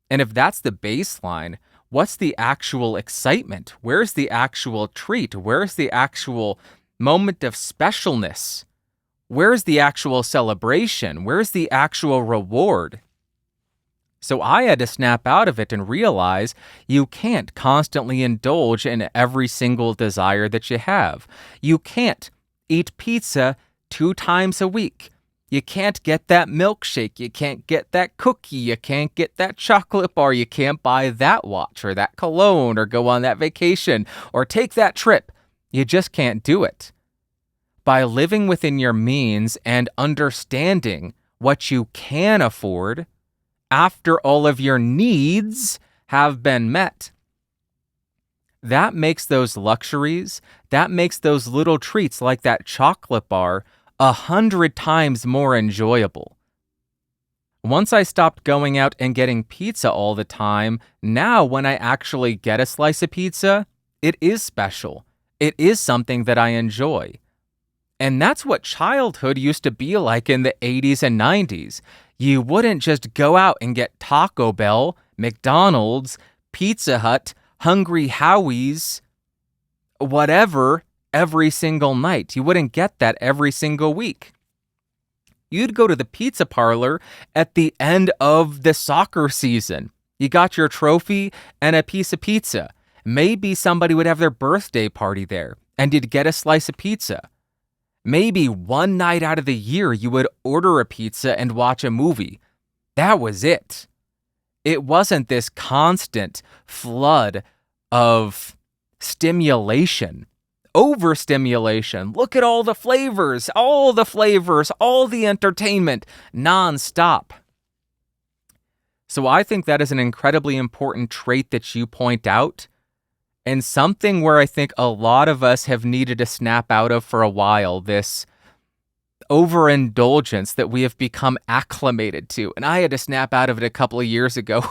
And if that's the baseline, what's the actual excitement? Where's the actual treat? Where's the actual moment of specialness? Where's the actual celebration? Where's the actual reward? So I had to snap out of it and realize you can't constantly indulge in every single desire that you have. You can't eat pizza 2 times a week. You can't get that milkshake. You can't get that cookie. You can't get that chocolate bar. You can't buy that watch or that cologne or go on that vacation or take that trip. You just can't do it. By living within your means and understanding what you can afford after all of your needs have been met, that makes those luxuries, that makes those little treats like that chocolate bar 100 times more enjoyable. Once I stopped going out and getting pizza all the time, now when I actually get a slice of pizza, it is special. It is something that I enjoy. And that's what childhood used to be like in the 80s and 90s. You wouldn't just go out and get Taco Bell, McDonald's, Pizza Hut, Hungry Howie's, whatever, every single night. You wouldn't get that every single week. You'd go to the pizza parlor at the end of the soccer season. You got your trophy and a piece of pizza. Maybe somebody would have their birthday party there, and you'd get a slice of pizza. Maybe one night out of the year, you would order a pizza and watch a movie. That was it. It wasn't this constant flood of stimulation, overstimulation. Look at all the flavors, all the entertainment, nonstop. So I think that is an incredibly important trait that you point out, and something where I think a lot of us have needed to snap out of for a while, this overindulgence that we have become acclimated to. And I had to snap out of it a couple of years ago,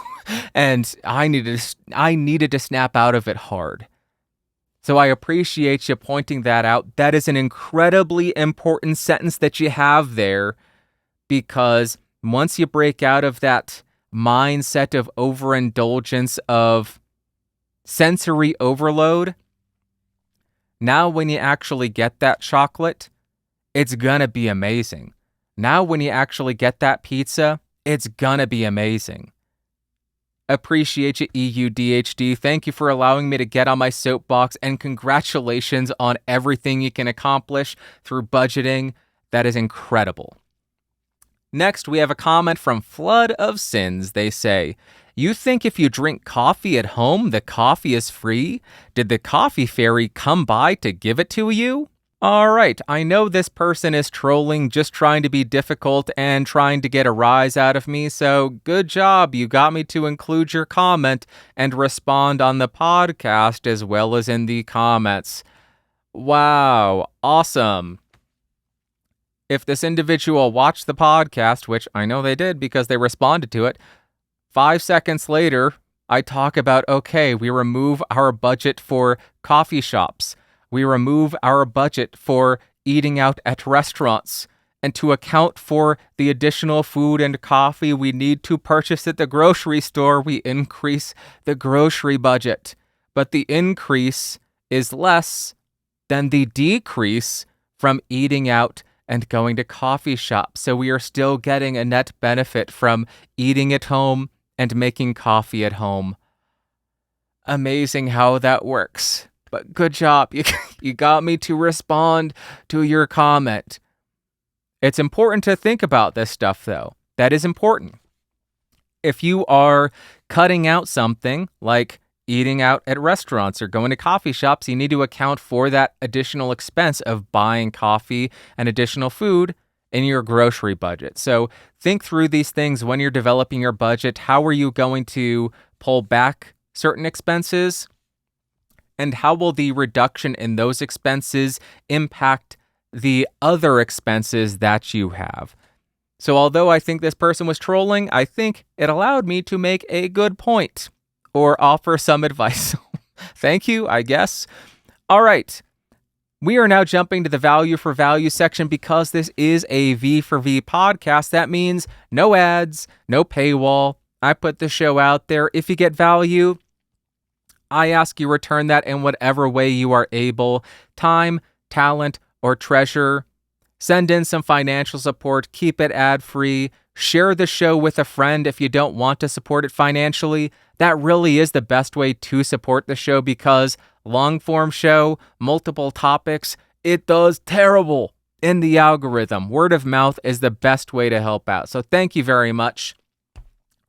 and I needed to snap out of it hard. So I appreciate you pointing that out. That is an incredibly important sentence that you have there, because once you break out of that mindset of overindulgence, of sensory overload, now when you actually get that chocolate, it's gonna be amazing. Now when you actually get that pizza, it's gonna be amazing. Appreciate you, EUDHD. Thank you for allowing me to get on my soapbox, and congratulations on everything you can accomplish through budgeting. That is incredible. Next, we have a comment from Flood of Sins. They say, "You think if you drink coffee at home, the coffee is free? Did the coffee fairy come by to give it to you?" All right, I know this person is trolling, just trying to be difficult and trying to get a rise out of me, so good job. You got me to include your comment and respond on the podcast as well as in the comments. Wow, awesome. If this individual watched the podcast, which I know they did because they responded to it, 5 seconds later, I talk about, okay, we remove our budget for coffee shops. We remove our budget for eating out at restaurants. And to account for the additional food and coffee we need to purchase at the grocery store, we increase the grocery budget. But the increase is less than the decrease from eating out and going to coffee shops. So we are still getting a net benefit from eating at home and making coffee at home. Amazing how that works. But good job. You got me to respond to your comment. It's important to think about this stuff, though. That is important. If you are cutting out something like eating out at restaurants or going to coffee shops, you need to account for that additional expense of buying coffee and additional food in your grocery budget. So think through these things when you're developing your budget. How are you going to pull back certain expenses? And how will the reduction in those expenses impact the other expenses that you have? So although I think this person was trolling, I think it allowed me to make a good point or offer some advice. Thank you, I guess. All right. We are now jumping to the value for value section because this is a V for V podcast. That means no ads, no paywall. I put the show out there. If you get value, I ask you return that in whatever way you are able. Time, talent, or treasure. Send in some financial support. Keep it ad-free. Share the show with a friend if you don't want to support it financially. That really is the best way to support the show, because long-form show, multiple topics, it does terrible in the algorithm. Word of mouth is the best way to help out. So thank you very much.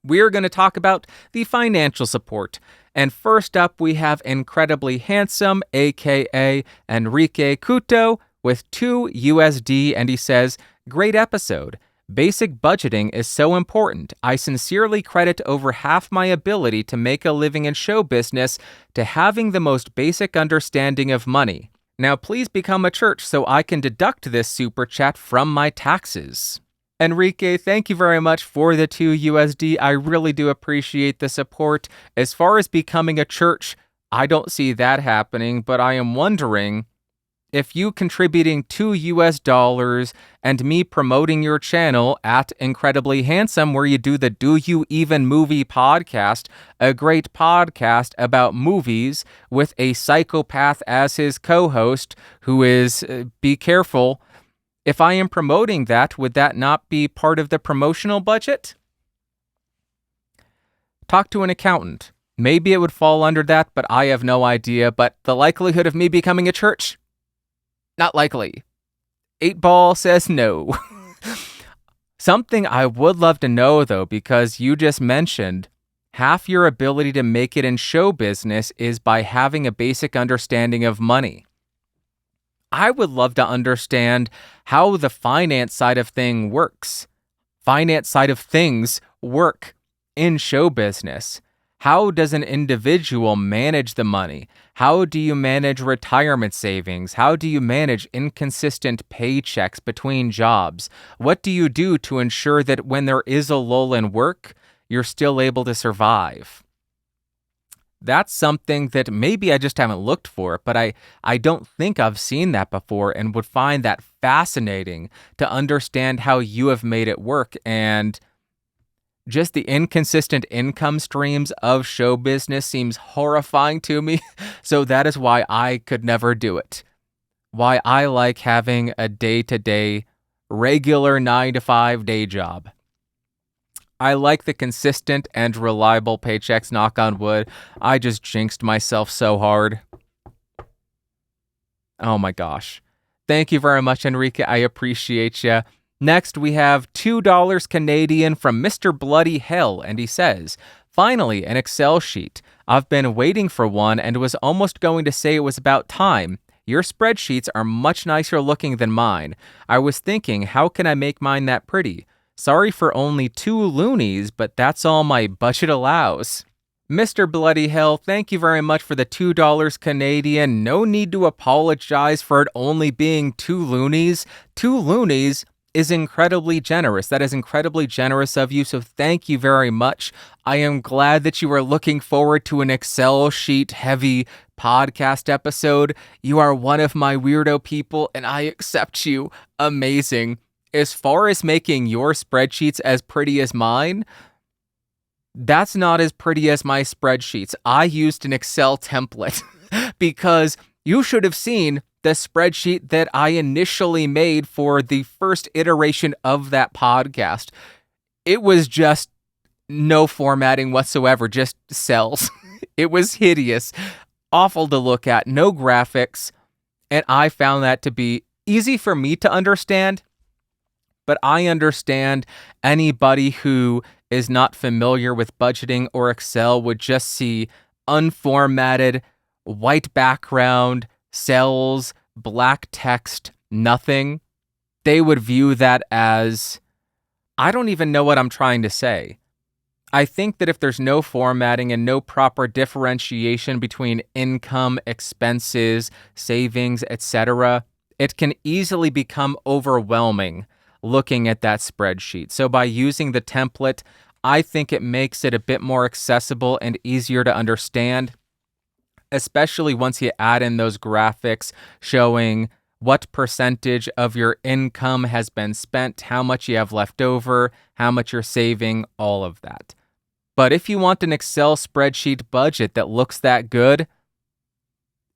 We're going to talk about the financial support. And first up, we have incredibly handsome, aka Enrique Couto, with $2 and he says, "Great episode. Basic budgeting is so important. I sincerely credit over half my ability to make a living in show business to having the most basic understanding of money. Now please become a church so I can deduct this super chat from my taxes." Enrique, thank you very much for the $2. I really do appreciate the support. As far as becoming a church, I don't see that happening, but I am wondering if you contributing $2 and me promoting your channel at Incredibly Handsome, where you do the Do You Even Movie podcast, a great podcast about movies with a psychopath as his co-host who is, be careful, if I am promoting that, would that not be part of the promotional budget? Talk to an accountant. Maybe it would fall under that, but I have no idea. But the likelihood of me becoming a church? Not likely. 8-Ball says no. Something I would love to know, though, because you just mentioned half your ability to make it in show business is by having a basic understanding of money. I would love to understand how the finance side of things works. Finance side of things work in show business. How does an individual manage the money? How do you manage retirement savings? How do you manage inconsistent paychecks between jobs? What do you do to ensure that when there is a lull in work, you're still able to survive? That's something that maybe I just haven't looked for, but I don't think I've seen that before and would find that fascinating to understand how you have made it work. And just the inconsistent income streams of show business seems horrifying to me. So that is why I could never do it. Why I like having a day-to-day, regular 9-to-5 day job. I like the consistent and reliable paychecks, knock on wood. I just jinxed myself so hard. Oh my gosh. Thank you very much, Enrique. I appreciate you. Next, we have $2 Canadian from Mr. Bloody Hell, and he says, "Finally, an Excel sheet. I've been waiting for one and was almost going to say it was about time. Your spreadsheets are much nicer looking than mine. I was thinking, how can I make mine that pretty? Sorry for only 2 loonies, but that's all my budget allows." Mr. Bloody Hell, thank you very much for the $2 Canadian. No need to apologize for it only being 2 loonies. 2 loonies is incredibly generous. That is incredibly generous of you, so thank you very much. I am glad that you are looking forward to an Excel sheet heavy podcast episode. You are one of my weirdo people, and I accept you. Amazing. As far as making your spreadsheets as pretty as mine, that's not as pretty as my spreadsheets. I used an Excel template because you should have seen the spreadsheet that I initially made for the first iteration of that podcast. It was just no formatting whatsoever, just cells. It was hideous, awful to look at, no graphics, and I found that to be easy for me to understand, but I understand anybody who is not familiar with budgeting or Excel would just see unformatted, white background, cells, black text, nothing. They would view that as, I don't even know what I'm trying to say. I think that if there's no formatting and no proper differentiation between income, expenses, savings, etc., it can easily become overwhelming looking at that spreadsheet. So by using the template, I think it makes it a bit more accessible and easier to understand, especially once you add in those graphics showing what percentage of your income has been spent, how much you have left over, how much you're saving, all of that. But if you want an Excel spreadsheet budget that looks that good,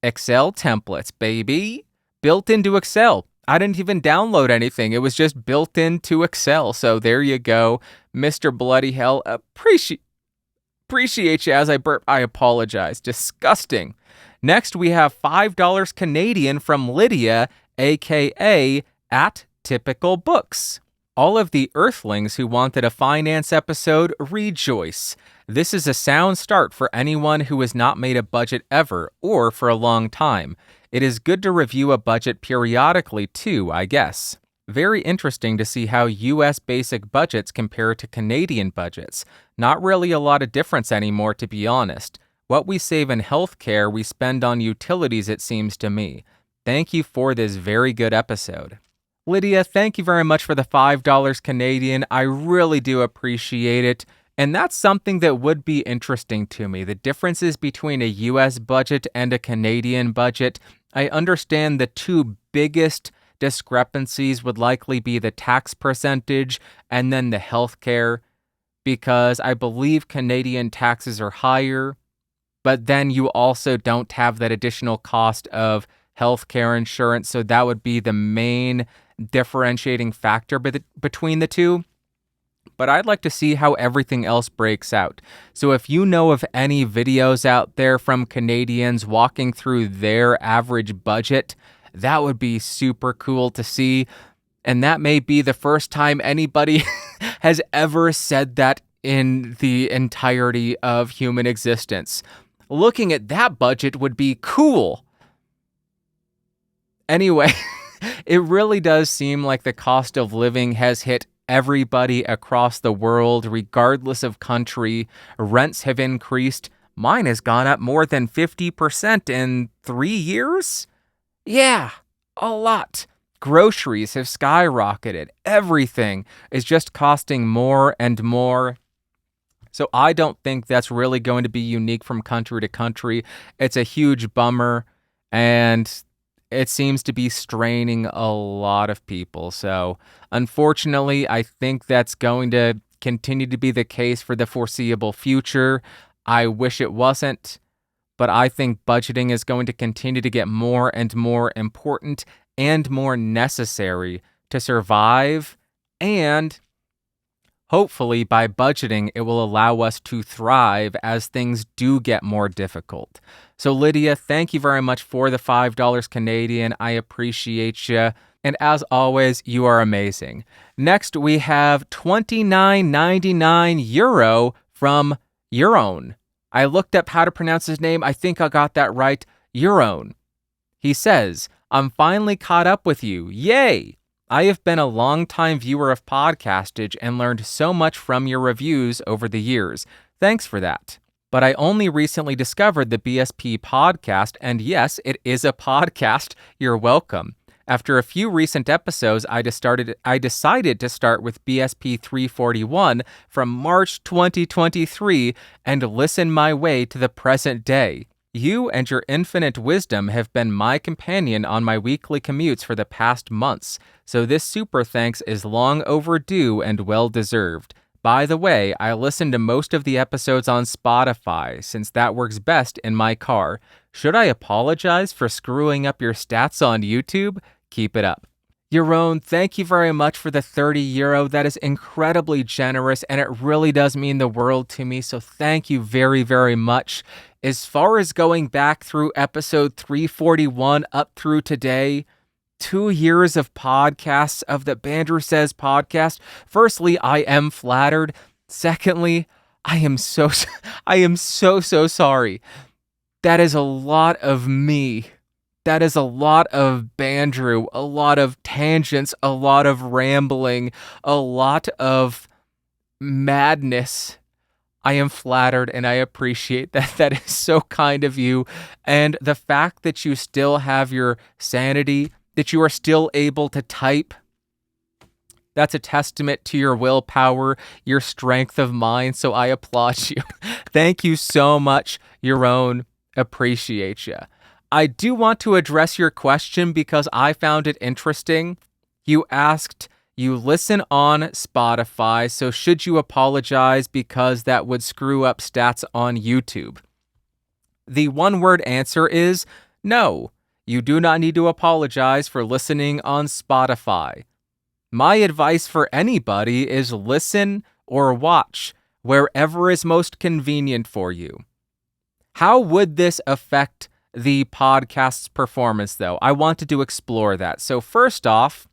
Excel templates, baby, built into Excel. I didn't even download anything. It was just built into Excel. So there you go, Mr. Bloody Hell. Appreciate you as I burp. I apologize. Disgusting. Next, we have $5 Canadian from Lydia, aka at Typical Books. All of the Earthlings who wanted a finance episode, rejoice. This is a sound start for anyone who has not made a budget ever or for a long time. It is good to review a budget periodically too, I guess. Very interesting to see how US basic budgets compare to Canadian budgets. Not really a lot of difference anymore, to be honest. What we save in healthcare, we spend on utilities, it seems to me. Thank you for this very good episode. Lydia, thank you very much for the $5 Canadian. I really do appreciate it. And that's something that would be interesting to me. The differences between a US budget and a Canadian budget. I understand the two biggest discrepancies would likely be the tax percentage and then the healthcare, because I believe Canadian taxes are higher, but then you also don't have that additional cost of healthcare insurance. So that would be the main differentiating factor between the two. But I'd like to see how everything else breaks out. So if you know of any videos out there from Canadians walking through their average budget, that would be super cool to see. And that may be the first time anybody has ever said that in the entirety of human existence. Looking at that budget would be cool. Anyway, it really does seem like the cost of living has hit everybody across the world, regardless of country. Rents have increased. Mine has gone up more than 50% in 3 years? Yeah, a lot. Groceries have skyrocketed. Everything is just costing more and more. So I don't think that's really going to be unique from country to country. It's a huge bummer, and it seems to be straining a lot of people. So unfortunately, I think that's going to continue to be the case for the foreseeable future. I wish it wasn't, but I think budgeting is going to continue to get more and more important and more necessary to survive, and hopefully, by budgeting, it will allow us to thrive as things do get more difficult. So, Lydia, thank you very much for the $5 Canadian. I appreciate you. And as always, you are amazing. Next, we have €29.99 from Euron. I looked up how to pronounce his name. I think I got that right. Euron. He says, I'm finally caught up with you. Yay! I have been a long-time viewer of Podcastage and learned so much from your reviews over the years. Thanks for that. But I only recently discovered the BSP podcast, and yes, it is a podcast. You're welcome. After a few recent episodes, I decided to start with BSP-341 from March 2023 and listen my way to the present day. You and your infinite wisdom have been my companion on my weekly commutes for the past months, so this super thanks is long overdue and well-deserved. By the way, I listen to most of the episodes on Spotify, since that works best in my car. Should I apologize for screwing up your stats on YouTube? Keep it up. Euron, thank you very much for the €30. That is incredibly generous, and it really does mean the world to me, so thank you very, very much. As far as going back through episode 341 up through today, 2 years of podcasts of the Bandrew Says podcast. Firstly, I am flattered. Secondly, I am so sorry. That is a lot of me. That is a lot of Bandrew, a lot of tangents, a lot of rambling, a lot of madness. I am flattered and I appreciate that. That is so kind of you. And the fact that you still have your sanity, that you are still able to type, that's a testament to your willpower, your strength of mind. So I applaud you. Thank you so much, Euron. Appreciate you. I do want to address your question because I found it interesting. You asked, you listen on Spotify, so should you apologize because that would screw up stats on YouTube? The one-word answer is no. You do not need to apologize for listening on Spotify. My advice for anybody is listen or watch wherever is most convenient for you. How would this affect the podcast's performance, though? I wanted to explore that. So first off,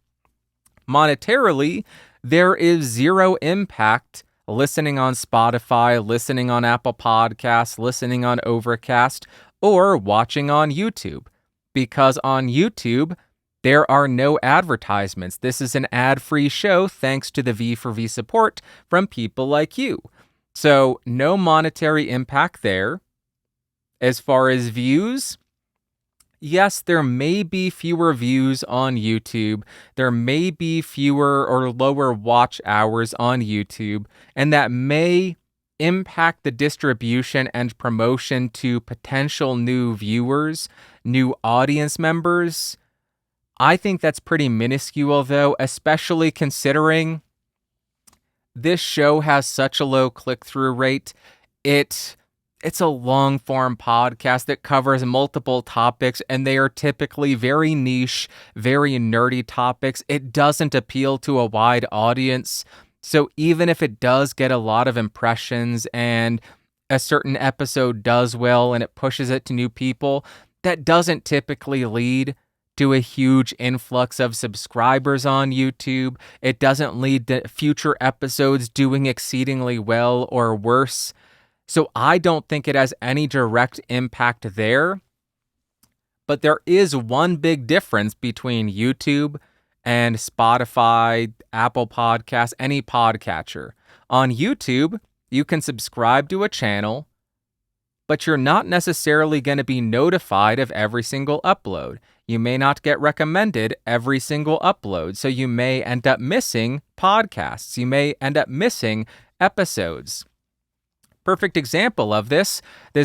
monetarily, there is zero impact listening on Spotify, listening on Apple Podcasts, listening on Overcast, or watching on YouTube. Because on YouTube, there are no advertisements. This is an ad-free show thanks to the V4V support from people like you. So no monetary impact there. As far as views, yes, there may be fewer views on YouTube. There may be fewer or lower watch hours on YouTube, and that may impact the distribution and promotion to potential new viewers, new audience members, I think that's pretty minuscule though, especially considering this show has such a low click-through rate. It's a long-form podcast that covers multiple topics, and they are typically very niche, very nerdy topics. It doesn't appeal to a wide audience. So even if it does get a lot of impressions and a certain episode does well and it pushes it to new people, that doesn't typically lead to a huge influx of subscribers on YouTube. It doesn't lead to future episodes doing exceedingly well or worse. So I don't think it has any direct impact there. But there is one big difference between YouTube and Spotify, Apple Podcasts, any podcatcher. On YouTube, you can subscribe to a channel, but you're not necessarily going to be notified of every single upload. You may not get recommended every single upload, so you may end up missing podcasts. You may end up missing episodes. Perfect example of this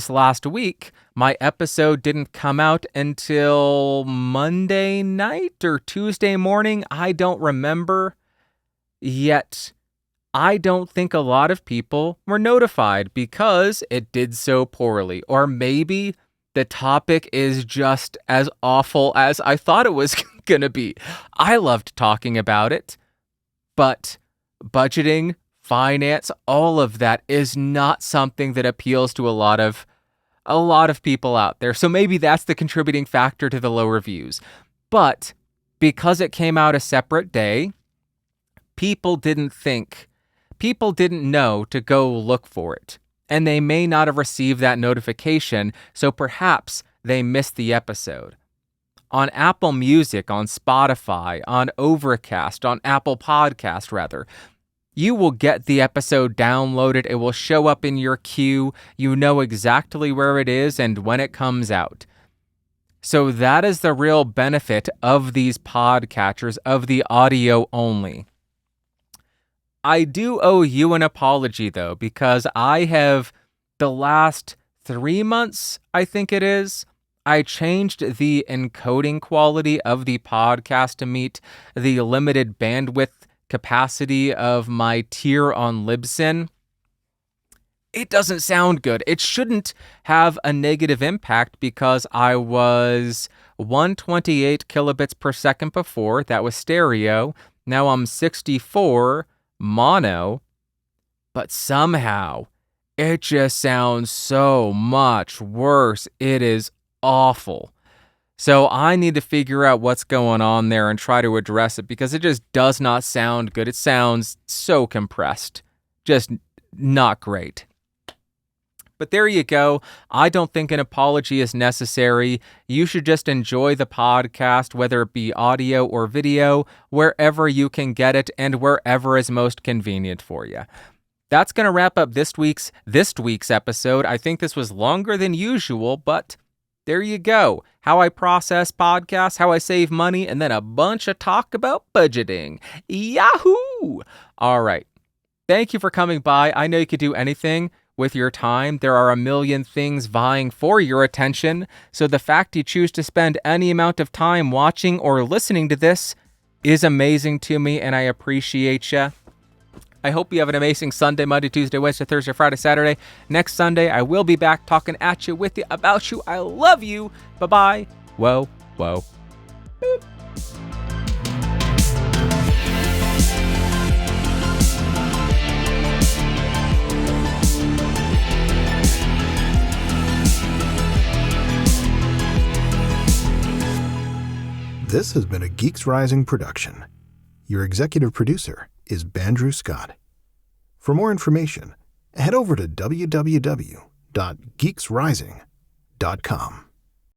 last week, my episode didn't come out until Monday night or Tuesday morning. I don't remember. Yet, I don't think a lot of people were notified because it did so poorly. Or maybe the topic is just as awful as I thought it was going to be. I loved talking about it, but budgeting, finance, all of that is not something that appeals to a lot of people out there. So maybe that's the contributing factor to the low reviews. But because it came out a separate day, people didn't know to go look for it. And they may not have received that notification, so perhaps they missed the episode. On Apple Music, on Spotify, on Overcast, on Apple Podcast rather, you will get the episode downloaded. It will show up in your queue. You know exactly where it is and when it comes out. So that is the real benefit of these podcatchers, of the audio only. I do owe you an apology, though, because I have, the last 3 months, I think it is, I changed the encoding quality of the podcast to meet the limited bandwidth capacity of my tier on Libsyn. It doesn't sound good. It shouldn't have a negative impact because I was 128 kilobits per second before. That was stereo. Now I'm 64 mono. But somehow, it just sounds so much worse. It is awful. So I need to figure out what's going on there and try to address it because it just does not sound good. It sounds so compressed. Just not great. But there you go. I don't think an apology is necessary. You should just enjoy the podcast, whether it be audio or video, wherever you can get it and wherever is most convenient for you. That's going to wrap up this week's episode. I think this was longer than usual, but there you go. How I process podcasts, how I save money, and then a bunch of talk about budgeting. Yahoo! All right. Thank you for coming by. I know you could do anything with your time. There are a million things vying for your attention. So the fact you choose to spend any amount of time watching or listening to this is amazing to me, and I appreciate you. I hope you have an amazing Sunday, Monday, Tuesday, Wednesday, Thursday, Friday, Saturday. Next Sunday, I will be back talking at you, with you, about you. I love you. Bye-bye. Whoa, whoa. Boop. This has been a Geeks Rising production. Your executive producer is Bandrew Scott. For more information, head over to www.geeksrising.com.